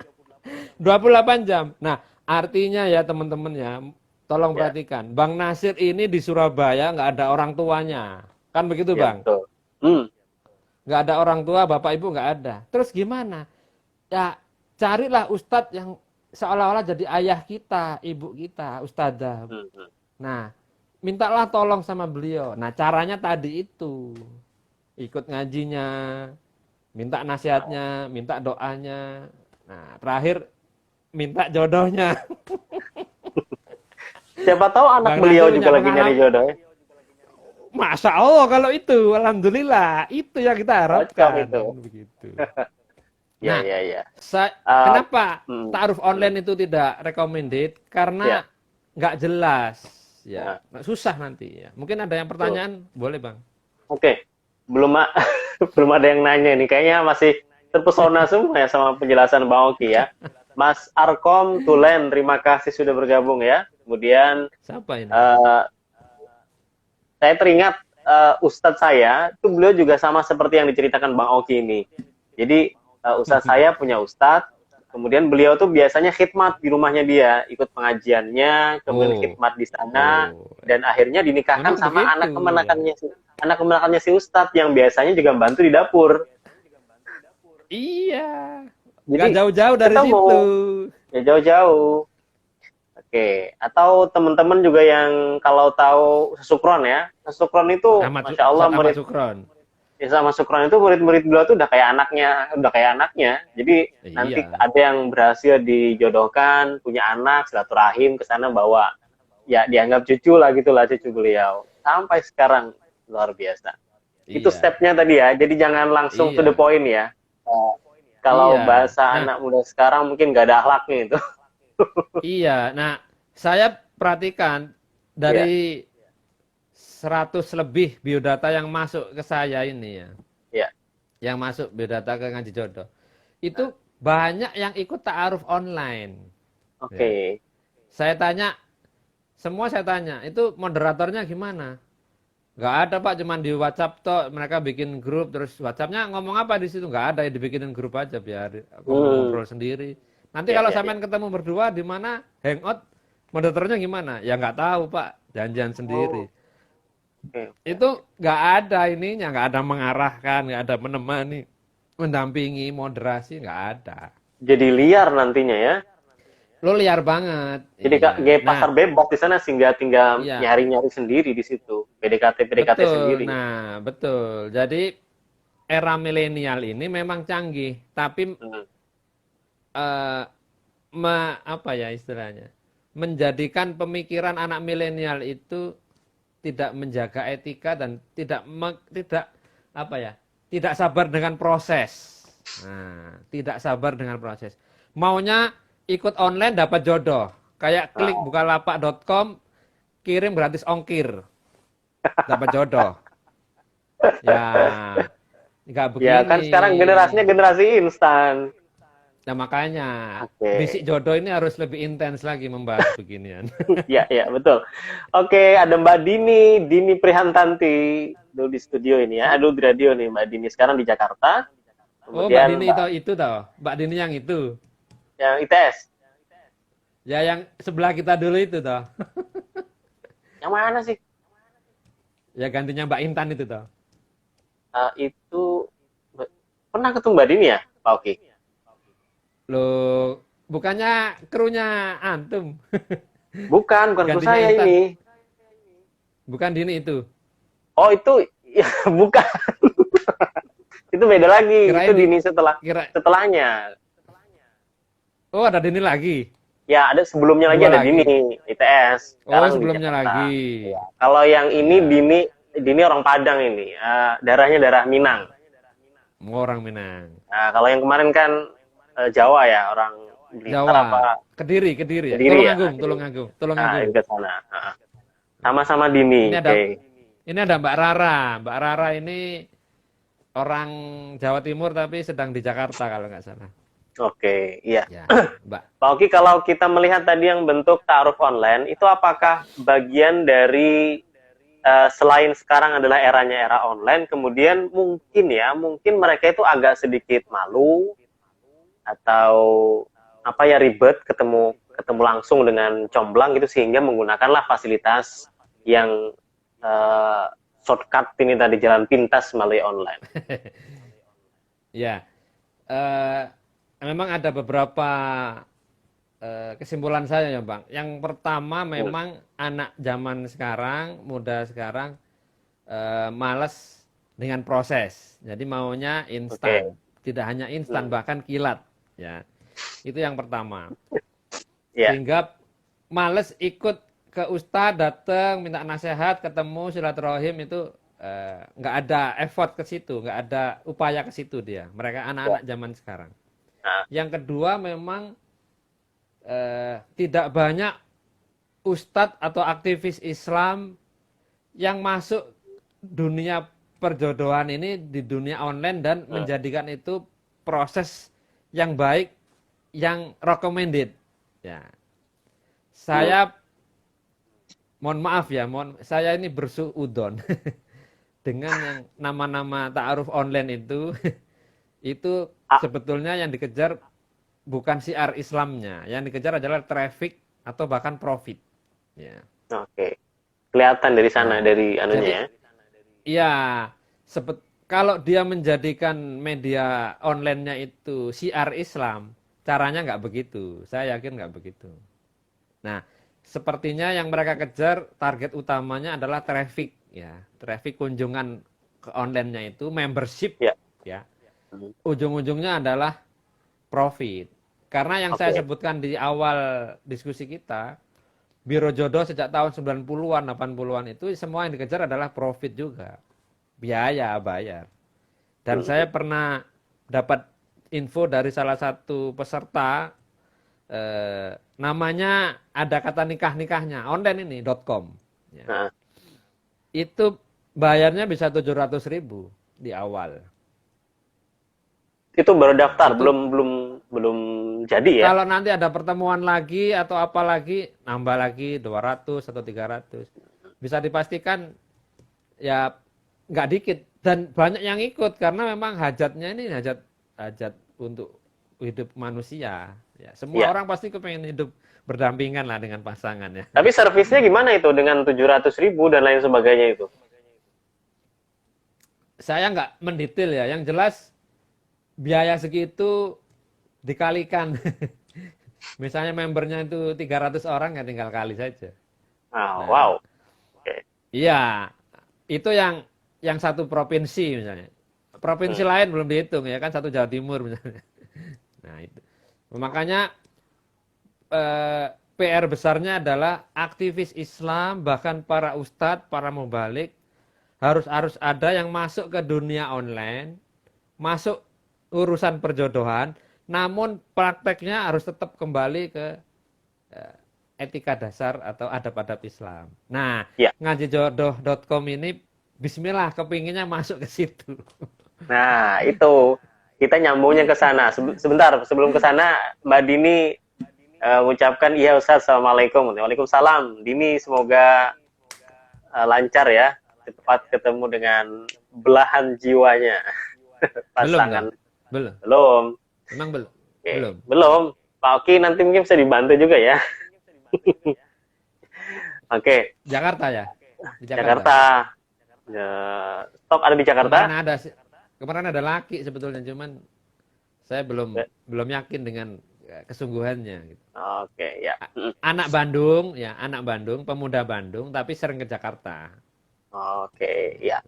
28 jam. Nah, artinya ya teman-teman ya, tolong
Ya,
perhatikan. Bang Nasir ini di Surabaya nggak ada orang tuanya. Kan begitu
ya
Bang?
betul. Hmm,
Nggak ada orang tua, bapak ibu nggak ada. Terus gimana? Ya, carilah ustadz yang seolah-olah jadi ayah kita, ibu kita, ustadzah.
hmm, hmm.
Nah, mintalah tolong sama beliau. Nah, caranya tadi itu. Ikut ngajinya, minta nasihatnya, minta doanya. Nah, terakhir minta jodohnya.
Siapa tahu anak
Bang
beliau
Nasir
juga
punya
lagi nyari
pengalaman.
jodoh ya.
Masya Allah kalau itu, alhamdulillah, itu yang kita
Cocok
harapkan,
itu.
begitu.
Ya,
Nah,
ya, ya. Uh,
kenapa
hmm,
ta'aruf
hmm,
online itu tidak recommended?
ya.
Karena nggak jelas, ya,
Nah,
susah nanti. Ya. Mungkin ada yang
betul.
pertanyaan, boleh bang?
Oke, belum belum ada yang nanya nih. Kayaknya masih terpesona semua ya sama penjelasan Bang Oki ya. Mas Arkom Tulen, terima kasih sudah bergabung ya. Kemudian
Siapa ini?
uh, saya teringat Ustadz saya, itu beliau juga sama seperti yang diceritakan Bang Oki ini. Jadi Ustadz saya punya Ustadz, kemudian beliau tuh biasanya khidmat di rumahnya dia, ikut pengajiannya, kemudian
Oh,
khidmat di sana,
oh,
dan akhirnya dinikahkan
memang
sama
begitu ya.
anak kemenakannya si Ustadz yang biasanya juga bantu di dapur.
Iya, nggak
Jadi
jauh-jauh dari
ketemu
situ.
ya jauh-jauh. Oke, atau teman-teman juga yang kalau tahu sesukron ya, sesukron itu, masya Allah
Ahmad
murid
Sukron.
ya sama Sukron itu murid-murid beliau tuh udah kayak anaknya. Jadi nanti
Iya,
ada yang berhasil dijodohkan, punya anak, silaturahim ke sana bawa, ya dianggap cucu lah gitulah, cucu beliau. Sampai sekarang luar biasa. Itu
iya,
stepnya tadi ya. Jadi jangan langsung to the
iya,
point ya. Oh, kalau
iya.
bahasa
Nah,
anak muda sekarang mungkin gak ada akhlaknya itu.
iya. Nah, saya perhatikan
Iya,
dari 100 lebih biodata yang masuk ke saya ini ya,
iya.
yang masuk biodata ke Ngaji Jodoh, itu
Nah,
banyak yang ikut ta'aruf online. Ya.
oke.
Saya tanya, semua saya tanya, itu moderatornya gimana? Nggak ada Pak, cuman di WhatsApp toh mereka bikin grup, terus WhatsAppnya ngomong apa di situ? Nggak ada, ya dibikinin grup aja biar
Hmm,
ngobrol-ngobrol sendiri. Nanti
iya,
kalau
iya, iya.
sampean ketemu berdua di mana hangout, moderatornya gimana? Ya nggak tahu Pak, janjian sendiri.
Oh, oke, oke,
Itu
oke.
nggak ada ininya, nggak ada mengarahkan, nggak ada menemani, mendampingi, moderasi, nggak ada.
Jadi liar nantinya ya.
Lo liar banget,
Jadi
iya.
kayak
Nah,
pasar bebas di sana, sehingga tinggal
iya,
nyari-nyari sendiri di situ. PDKT
betul.
sendiri.
Nah, betul. Jadi era milenial ini memang canggih, tapi
Hmm.
eh, apa ya istilahnya, menjadikan pemikiran anak milenial itu tidak menjaga etika dan tidak apa ya, tidak sabar dengan proses. Nah, tidak sabar dengan proses. Maunya ikut online dapat jodoh. Kayak klik
Nah,
bukalapak.com, kirim gratis ongkir, dapat jodoh. Ya, nggak
ya
begini.
kan sekarang generasinya generasi instan.
Nah, makanya bisik
Oke.
jodoh ini harus lebih intens lagi membahas beginian.
Ya, ya, betul. Oke, ada Mbak Dini Prihantanti dulu di studio ini ya. Aduh, di radio nih Mbak Dini, sekarang di Jakarta.
Oh, Mbak
Kemudian
Dini itu tahu. Mbak Dini yang itu.
yang ITS.
Ya yang sebelah kita dulu itu tahu.
Yang mana sih?
Ya gantinya Mbak Intan itu tahu.
Itu pernah ketemu Mbak Dini ya, Pak Oki?
Loh, bukannya krunya antum.
Bukan kru
Gantinya
saya
Intan.
ini.
Bukan Dini itu.
Oh, itu ya, bukan. Itu beda lagi. Itu
Kirain di
Dini
kira
setelahnya.
Oh, ada Dini lagi.
Ya, ada sebelumnya lagi
Dua
ada
lagi.
Dini ITS.
Oh,
Sekarang di
sebelumnya
Jakarta.
lagi.
Ya. Kalau yang ini
Ya,
Dini orang Padang ini. Darahnya darah Minang.
orang Minang.
Nah, kalau yang kemarin kan Jawa ya, orang Blitar
Jawa.
apa
Kediri ya.
Kediri ya.
Tolong
Nah,
Agung.
ke sana. Sama-sama Dini.
Ini ada
Oke.
ini ada Mbak Rara. Mbak Rara ini orang Jawa Timur tapi sedang di Jakarta kalau nggak salah.
Oke, iya.
Ya, Mbak.
Pak Oki, kalau kita melihat tadi yang bentuk ta'aruf online, itu apakah bagian dari selain sekarang adalah era online, kemudian mungkin mereka itu agak sedikit malu atau apa ya, ribet ketemu langsung dengan comblang gitu, sehingga menggunakanlah fasilitas yang eh, shortcut ini tadi, jalan pintas melalui online.
Ya, eh, memang ada beberapa kesimpulan saya ya Bang. Yang pertama
Hmm,
memang anak zaman sekarang, muda sekarang malas dengan proses. Jadi maunya
Oke.
instan. Tidak hanya instan,
Hmm,
bahkan kilat. Ya, itu yang pertama.
ya.
Sehingga males ikut ke ustadz, datang minta nasihat, ketemu silaturahim itu nggak ada effort ke situ, nggak ada upaya ke situ dia. Mereka
Ya.
anak-anak zaman sekarang.
Nah,
Yang kedua memang tidak banyak ustadz atau aktivis Islam yang masuk dunia perjodohan ini di dunia online dan
hmm,
menjadikan itu proses yang baik, yang recommended. Ya,
hmm.
saya mohon maaf ya, saya ini bersuudon dengan yang nama-nama ta'aruf online itu, itu
Ah,
sebetulnya yang dikejar bukan syiar Islamnya, yang dikejar adalah traffic atau bahkan profit. Ya.
oke. Kelihatan dari sana,
Nah,
dari anunya
jadi
ya.
ya kalau dia menjadikan media online-nya itu syiar Islam, caranya nggak begitu. Saya yakin nggak begitu. Nah, sepertinya yang mereka kejar target utamanya adalah traffic ya, traffic kunjungan ke online-nya itu membership,
Ya.
ya. Ujung-ujungnya adalah profit. Karena yang saya sebutkan di awal diskusi kita, Biro Jodoh sejak tahun 90-an, 80-an itu semua yang dikejar adalah profit juga. Biaya bayar. Dan saya pernah dapat info dari salah satu peserta, namanya ada kata nikah-nikahnya, online ini, .com. Ya. Itu bayarnya bisa 700.000 di awal.
Itu baru daftar, belum jadi ya?
Kalau nanti ada pertemuan lagi atau apa lagi, nambah lagi 200 atau 300. Bisa dipastikan ya nggak dikit dan banyak yang ikut karena memang hajatnya ini hajat untuk hidup manusia. Ya, semua orang pasti kepengen hidup berdampingan lah dengan pasangan ya.
Tapi servisnya gimana itu dengan 700.000 dan lain sebagainya itu?
Saya nggak mendetail ya, yang jelas biaya segitu dikalikan. Misalnya membernya itu 300 orang ya tinggal kali saja.
Wow.
Iya, itu yang satu provinsi misalnya. Provinsi lain belum dihitung ya kan, satu Jawa Timur misalnya. Nah itu. Makanya PR besarnya adalah aktivis Islam, bahkan para ustadz, para mubalik harus ada yang masuk ke dunia online, masuk urusan perjodohan, namun prakteknya harus tetap kembali ke etika dasar atau adab-adab Islam. Nah, ngajijodoh.com ini bismillah kepinginnya masuk ke situ.
Nah, itu kita nyambungnya ke sana. Sebentar, sebelum ke sana, Mbak Dini mengucapkan iya Ustaz, Assalamualaikum. Waalaikumsalam. Dini semoga lancar ya, cepat ketemu dengan belahan jiwanya. Pasangan.
Belum. Emang belum?
Belum. Pak Oki nanti mungkin bisa dibantu juga ya.
Jakarta ya?
Di Jakarta. Stok ada di Jakarta?
Kemarin ada laki sebetulnya, cuman saya belum yakin dengan kesungguhannya. Gitu.
Ya.
Anak Bandung, pemuda Bandung, tapi sering ke Jakarta.
Ya.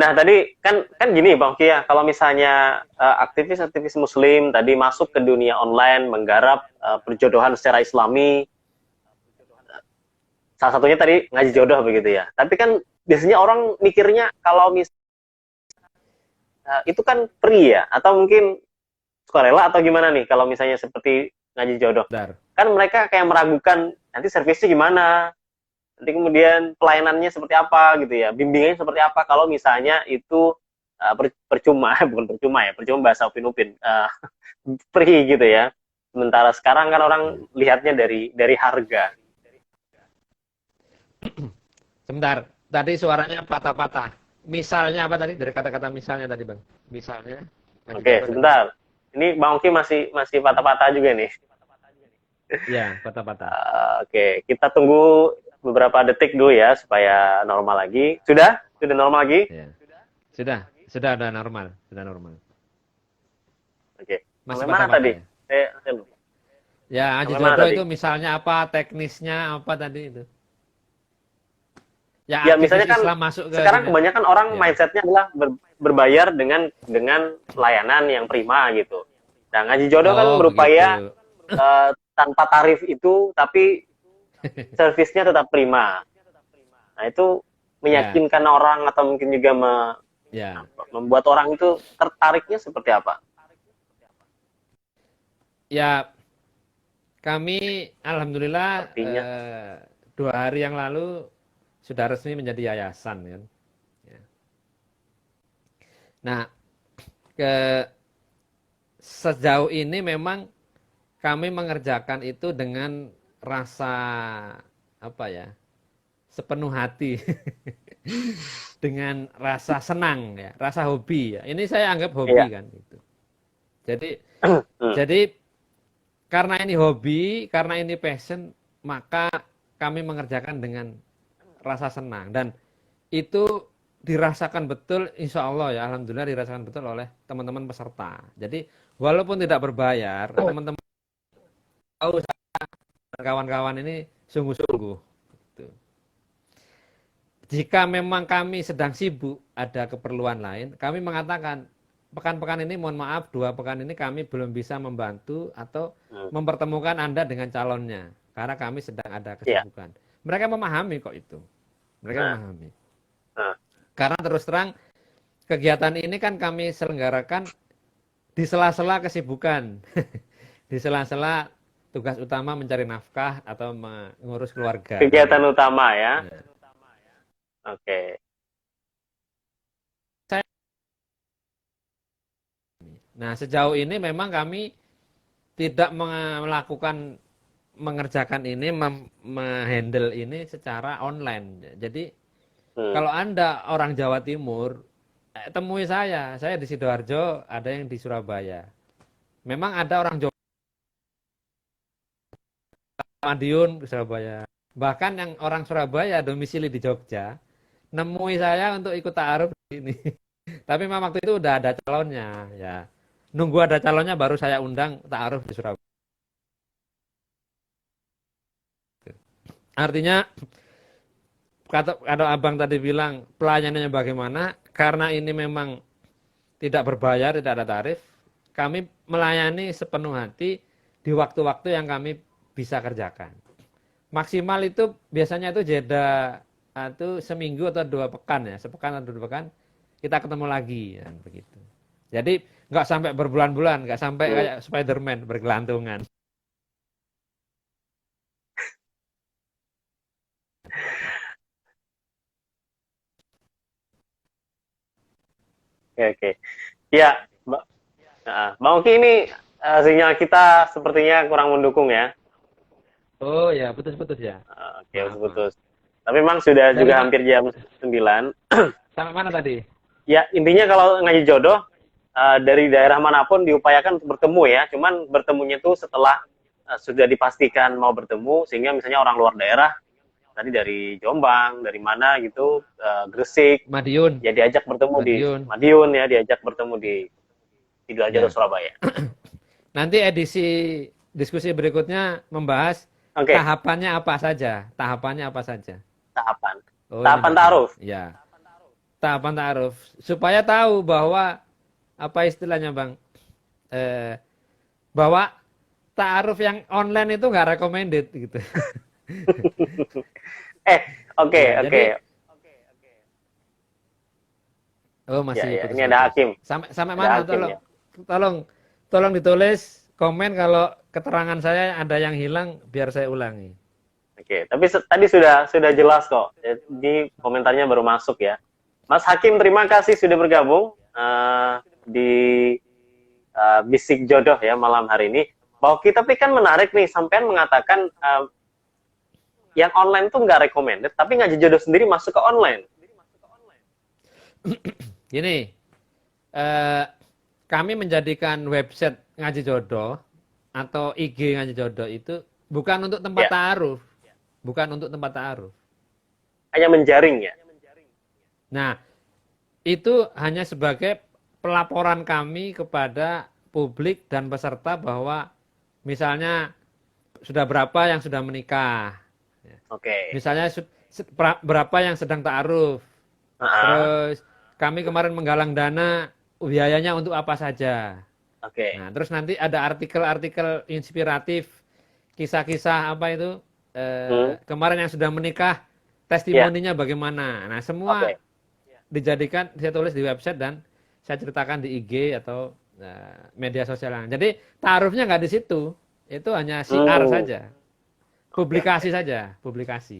Nah tadi kan gini Bang Kia, kalau misalnya aktivis Muslim tadi masuk ke dunia online, menggarap perjodohan secara Islami, salah satunya tadi ngaji jodoh begitu ya. Tapi kan biasanya orang mikirnya kalau itu kan free ya, atau mungkin sukarela atau gimana nih kalau misalnya seperti ngaji jodoh. Kan mereka kayak meragukan nanti servisnya gimana, nanti kemudian pelayanannya seperti apa gitu ya, bimbingannya seperti apa kalau misalnya itu percuma, bukan percuma ya, percuma bahasa Upin-Upin, free gitu ya. Sementara sekarang kan orang lihatnya dari harga.
Sebentar, tadi suaranya patah-patah. Misalnya apa tadi? Dari kata-kata misalnya tadi Bang. Misalnya.
Sebentar. Ini Bang Oki masih patah-patah juga nih.
Iya, patah-patah.
Kita tunggu beberapa detik dulu ya supaya normal lagi. Sudah normal lagi?
Ya. Sudah normal,
Masih mana tadi?
Ya, ngaji jodoh itu misalnya apa, teknisnya apa tadi itu?
Ya misalnya kan masuk sekarang kebanyakan orang mindsetnya adalah berbayar dengan layanan yang prima gitu. Nah ngaji jodoh kan berupaya tanpa tarif itu, tapi servisnya tetap prima. Nah itu meyakinkan orang atau mungkin juga membuat orang itu tertariknya seperti apa?
Ya kami alhamdulillah 2 hari yang lalu sudah resmi menjadi yayasan kan. Ya. Nah sejauh ini memang kami mengerjakan itu dengan rasa sepenuh hati, dengan rasa senang ya, rasa hobi ya. Ini saya anggap hobi kan gitu. Jadi karena ini hobi, karena ini passion, maka kami mengerjakan dengan rasa senang dan itu dirasakan betul, insya Allah ya, alhamdulillah dirasakan betul oleh teman-teman peserta. Jadi walaupun tidak berbayar, teman-teman tahu kawan-kawan ini sungguh-sungguh. Gitu. jika memang kami sedang sibuk, ada keperluan lain, kami mengatakan, pekan-pekan ini mohon maaf, 2 pekan ini kami belum bisa membantu atau mempertemukan Anda dengan calonnya. Karena kami sedang ada kesibukan. Mereka memahami kok itu. Mereka memahami. Karena terus terang, kegiatan ini kan kami selenggarakan di sela-sela kesibukan. Di sela-sela tugas utama mencari nafkah atau mengurus keluarga.
Kegiatan utama ya. Oke.
Nah, sejauh ini memang kami tidak mengerjakan ini, menghandle ini secara online. Jadi, kalau Anda orang Jawa Timur, temui saya di Sidoarjo, ada yang di Surabaya. Memang ada orang Jawa, Madiun, Surabaya. Bahkan yang orang Surabaya domisili di Jogja, nemui saya untuk ikut ta'aruf di sini. Tapi memang waktu itu udah ada calonnya, ya. Nunggu ada calonnya baru saya undang ta'aruf di Surabaya. Artinya, kalau abang tadi bilang pelayanannya bagaimana, karena ini memang tidak berbayar, tidak ada tarif, kami melayani sepenuh hati di waktu-waktu yang kami bisa kerjakan. Maksimal itu biasanya itu jeda itu seminggu atau 2 pekan ya, sepekan atau 2 pekan kita ketemu lagi, ya, begitu. Jadi nggak sampai berbulan-bulan, nggak sampai kayak Spiderman bergelantungan.
Oke. Ya, Bang Oki, ini sinyal kita sepertinya kurang mendukung ya.
Oh ya, putus-putus ya.
Oke, putus. Tapi memang sudah
Dari
juga
mana?
hampir jam 9.
Sampai mana tadi?
Ya, intinya kalau ngaji jodoh, dari daerah manapun diupayakan untuk bertemu ya. Cuman bertemunya itu setelah sudah dipastikan mau bertemu, sehingga misalnya orang luar daerah, tadi dari Jombang, dari mana gitu, Gresik,
Madiun.
ya diajak bertemu di
Madiun.
Madiun ya, diajak bertemu di Sidoarjo,
Ya.
Surabaya.
Nanti edisi diskusi berikutnya membahas
Oke,
tahapannya apa saja. Tahapannya apa saja.
tahapan.
Oh,
Tahapan
ini
ta'aruf.
ya. Tahapan ta'aruf. Supaya tahu bahwa apa istilahnya Bang? Bahwa ta'aruf yang online itu nggak recommended gitu.
Oke,
Ya,
oke.
jadi oh masih
Ya, ini
putus-putus.
ada Hakim.
Sampai
Ada
mana?
Hakim ya.
Tolong ditulis komen kalau keterangan saya ada yang hilang biar saya ulangi.
Oke, tapi tadi sudah jelas kok. Jadi komentarnya baru masuk ya. Mas Hakim, terima kasih sudah bergabung di Bisik Jodoh ya malam hari ini. Bahwa kita tapi kan menarik nih, sampean mengatakan yang online tuh nggak recommended, tapi ngaji jodoh sendiri masuk ke online.
Gini, kami menjadikan website ngaji jodoh atau IG ngaji jodoh itu bukan untuk tempat
Ya.
ta'aruf, bukan untuk tempat ta'aruf.
Hanya menjaring ya.
Nah, itu hanya sebagai pelaporan kami kepada publik dan peserta bahwa misalnya sudah berapa yang sudah menikah,
Oke.
misalnya berapa yang sedang ta'aruf, terus kami kemarin menggalang dana, biayanya untuk apa saja.
Oke.
Nah, terus nanti ada artikel-artikel inspiratif, kisah-kisah apa itu, kemarin yang sudah menikah, testimoninya bagaimana. Nah, semua dijadikan, saya tulis di website dan saya ceritakan di IG atau media sosial lain. Jadi, ta'arufnya nggak di situ. Itu hanya siar saja. Publikasi saja, publikasi.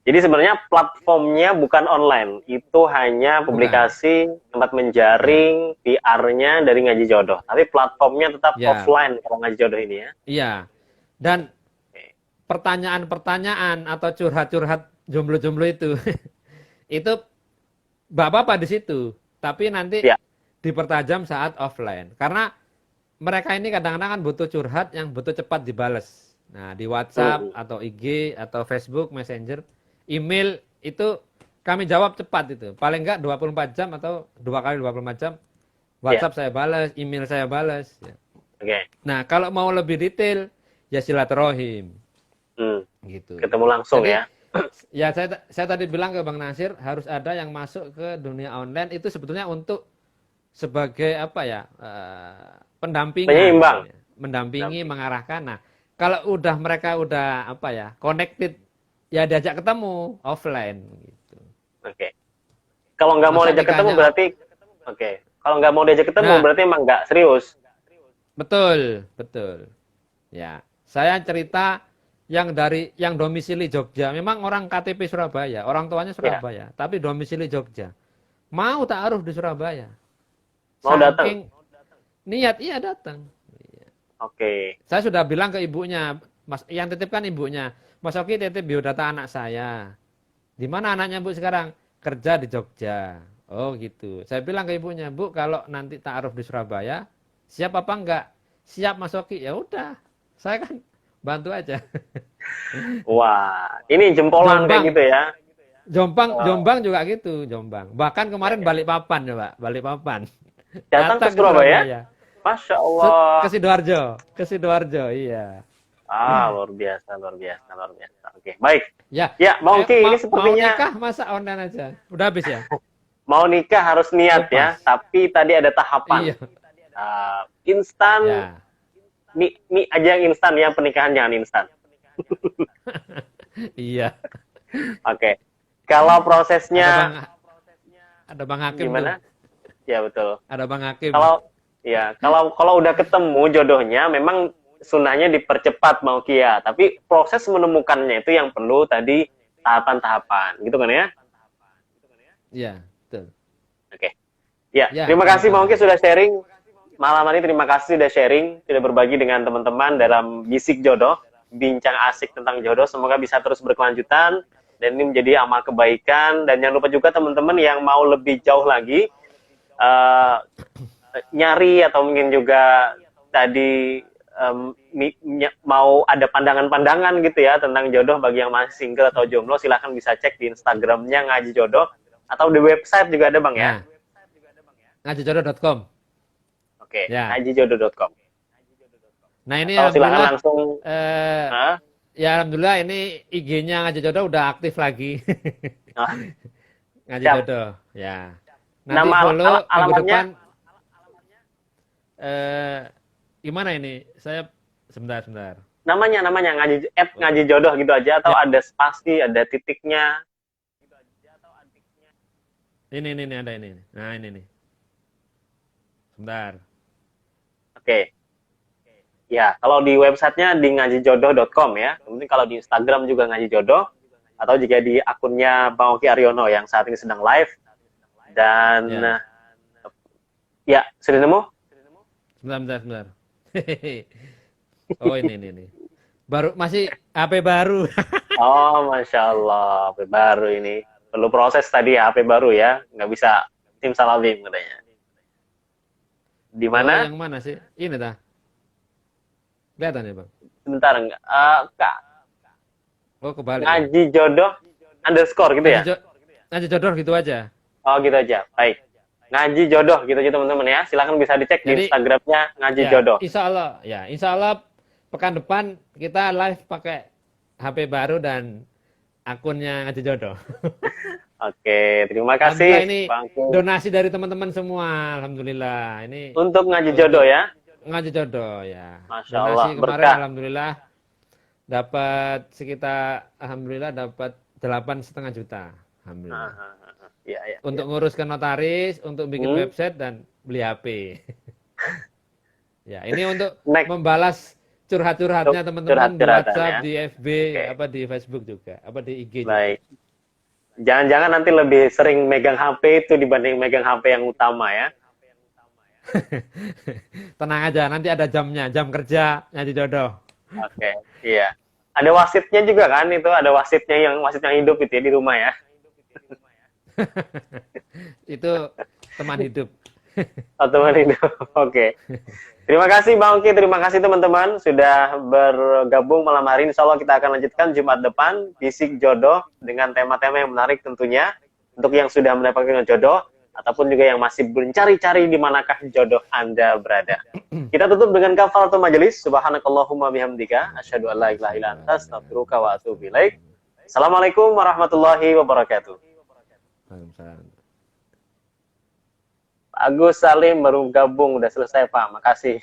Jadi sebenarnya platformnya bukan online, itu hanya publikasi tempat menjaring PR-nya dari ngaji jodoh. Tapi platformnya tetap offline kalau ngaji jodoh ini ya.
Iya. Dan pertanyaan-pertanyaan atau curhat-curhat jomblo-jomblo itu, itu bapak-bapak di situ. Tapi nanti dipertajam saat offline. Karena mereka ini kadang-kadang kan butuh curhat yang butuh cepat dibales. Nah, di WhatsApp atau IG atau Facebook Messenger, email itu kami jawab cepat itu. Paling enggak 24 jam atau 2 kali 24 jam. WhatsApp saya balas, email saya balas. Ya. Nah, kalau mau lebih detail, ya silaturahim.
Gitu. Ketemu langsung. Jadi, ya.
Ya, saya tadi bilang ke Bang Nasir harus ada yang masuk ke dunia online itu sebetulnya untuk sebagai apa ya pendampingan,
Penyeimbang.
mendampingi, mengarahkan. Nah, kalau udah mereka udah apa ya connected, ya diajak ketemu offline gitu.
Oke. Kalau nggak mau
Masa
diajak ketemu
nikahnya,
berarti, oke. Kalau nggak mau diajak ketemu
nah
berarti emang nggak serius.
betul betul. Ya, saya cerita yang domisili Jogja, memang orang KTP Surabaya, orang tuanya
Ya,
Surabaya, tapi domisili Jogja. Mau taruh di Surabaya.
mau datang.
Saking niat iya datang.
Oke.
Saya sudah bilang ke ibunya, Mas, yang titipkan ibunya, Mas Oki titip biodata anak saya. Di mana anaknya Bu sekarang? Kerja di Jogja. Oh gitu. Saya bilang ke ibunya, Bu, kalau nanti taruh di Surabaya, siap apa enggak? Siap Mas Oki. Ya udah. Saya kan bantu aja.
Wah, ini jempolan kayak
Jombang,
gitu ya. Wow.
Jombang juga gitu, Jombang. Bahkan
Ya,
kemarin
ya.
Balikpapan coba, Balikpapan.
Datang ke
Datang ke
Surabaya?
Surabaya.
Masya Allah.
Ke Sidoarjo, iya.
Ah, luar biasa, luar biasa, luar biasa. Oke, baik.
Ya,
Ya, Mongki, ini
mau
sepertinya
nikah masa online aja? Udah habis ya?
mau nikah harus niat ya,
Lepas.
tapi tadi ada tahapan.
Iya.
Instan,
Ya.
mie aja yang instan ya, pernikahan jangan instan.
Iya.
Oke. Kalau
Ada Bang
prosesnya
ada Bang Hakim tuh.
gimana? Ya betul.
Ada Bang Hakim.
Kalau ya, kalau udah ketemu jodohnya, memang sunnahnya dipercepat mau Kia. Tapi proses menemukannya itu yang perlu tadi tahapan-tahapan, gitu kan ya?
Iya, betul.
Oke. Ya,
Ya,
terima kasih Mongki
tahapan-tahapan.
sudah sharing malam ini. Terima kasih sudah sharing, sudah berbagi dengan teman-teman dalam Bisik Jodoh, bincang asik tentang jodoh. Semoga bisa terus berkelanjutan dan ini menjadi amal kebaikan. Dan jangan lupa juga teman-teman yang mau lebih jauh lagi eh, nyari atau mungkin juga tadi mau ada pandangan-pandangan gitu ya tentang jodoh bagi yang masih single atau jomblo, silahkan bisa cek di Instagramnya Ngaji Jodoh atau di website juga ada Bang ya.
Nah, ngajijodoh.com.
Oke,
Ya.
ngajijodoh.com.
Nah, ini
Atau silakan
alhamdulillah
langsung
eh
ah,
ya alhamdulillah ini IG-nya Ngaji Jodoh udah aktif lagi.
ah,
Ngaji
siap.
Jodoh, ya. Nanti
Nama
follow minggu
alamatnya
depan eh gimana ini? Saya sebentar.
namanya ngaji jodoh gitu aja atau
Ya,
ada spasi, ada titiknya.
ini ada ini. Nah, ini nih. Sebentar.
Oke. Ya, kalau di websitenya di ngajijodoh.com ya. Kemudian kalau di Instagram juga ngaji jodoh atau jika di akunnya Bang Oki Aryono yang saat ini sedang live dan
Ya,
ya sudah nemu?
sebentar. Oh, ini. Baru masih HP baru.
Oh, Masya Allah, HP baru ini. Perlu proses tadi ya, HP baru ya. Nggak bisa simsalabim katanya. Di
Oh,
mana?
yang mana sih? Ini dah. Kelihatan ya, Bang?
Sebentar, enggak. Kak,
Oh, kebalik ya.
ngaji jodoh underscore gitu
Ngaji,
ya?
jo ngaji jodoh gitu aja.
Oh, gitu aja. Baik. Ngaji jodoh gitu aja teman-teman ya. Silahkan bisa dicek di
Jadi,
Instagramnya ngaji
ya,
jodoh.
insya Allah pekan depan kita live pakai HP baru dan akunnya Ngaji Jodoh.
Oke, terima
Alhamdulillah
kasih
ini
Bang.
donasi dari teman-teman semua. Alhamdulillah. Ini
Untuk ngaji jodoh
untuk
ya.
Ngaji Jodoh ya.
Masya Allah,
Donasi kemarin
berkah.
alhamdulillah dapat sekitar alhamdulillah dapat 8,5 juta. Alhamdulillah.
Ya, ya, ya.
Untuk ngurus ke notaris, untuk bikin website dan beli HP. Ya, ini untuk
Next,
membalas curhat-curhatnya
untuk
teman-teman di
curhat-curhatan
WhatsApp,
ya.
di FB,
Oke,
apa di Facebook juga, apa di IG juga.
baik. Jangan-jangan nanti lebih sering megang HP itu dibanding megang HP yang utama ya.
Tenang aja, nanti ada jamnya, jam kerja Ngaji Jodoh.
Oke, iya. Ada wasitnya juga kan itu, ada wasit yang hidup itu ya di rumah ya.
Itu teman hidup.
Oh, teman hidup. Oke. Terima kasih Bang Oki, terima kasih teman-teman sudah bergabung malam hari. Insya Allah kita akan lanjutkan Jumat depan Bisik Jodoh dengan tema-tema yang menarik tentunya untuk yang sudah mendapatkan jodoh ataupun juga yang masih mencari-cari di manakah jodoh Anda berada. Kita tutup dengan kafaratul majelis. Subhanakallahumma bihamdika asyhadu an la ilaha illa anta astaghfiruka wa atubu ilaik. Assalamualaikum warahmatullahi wabarakatuh.
Waalaikumsalam.
Agus Salim baru gabung, udah selesai Pak, makasih.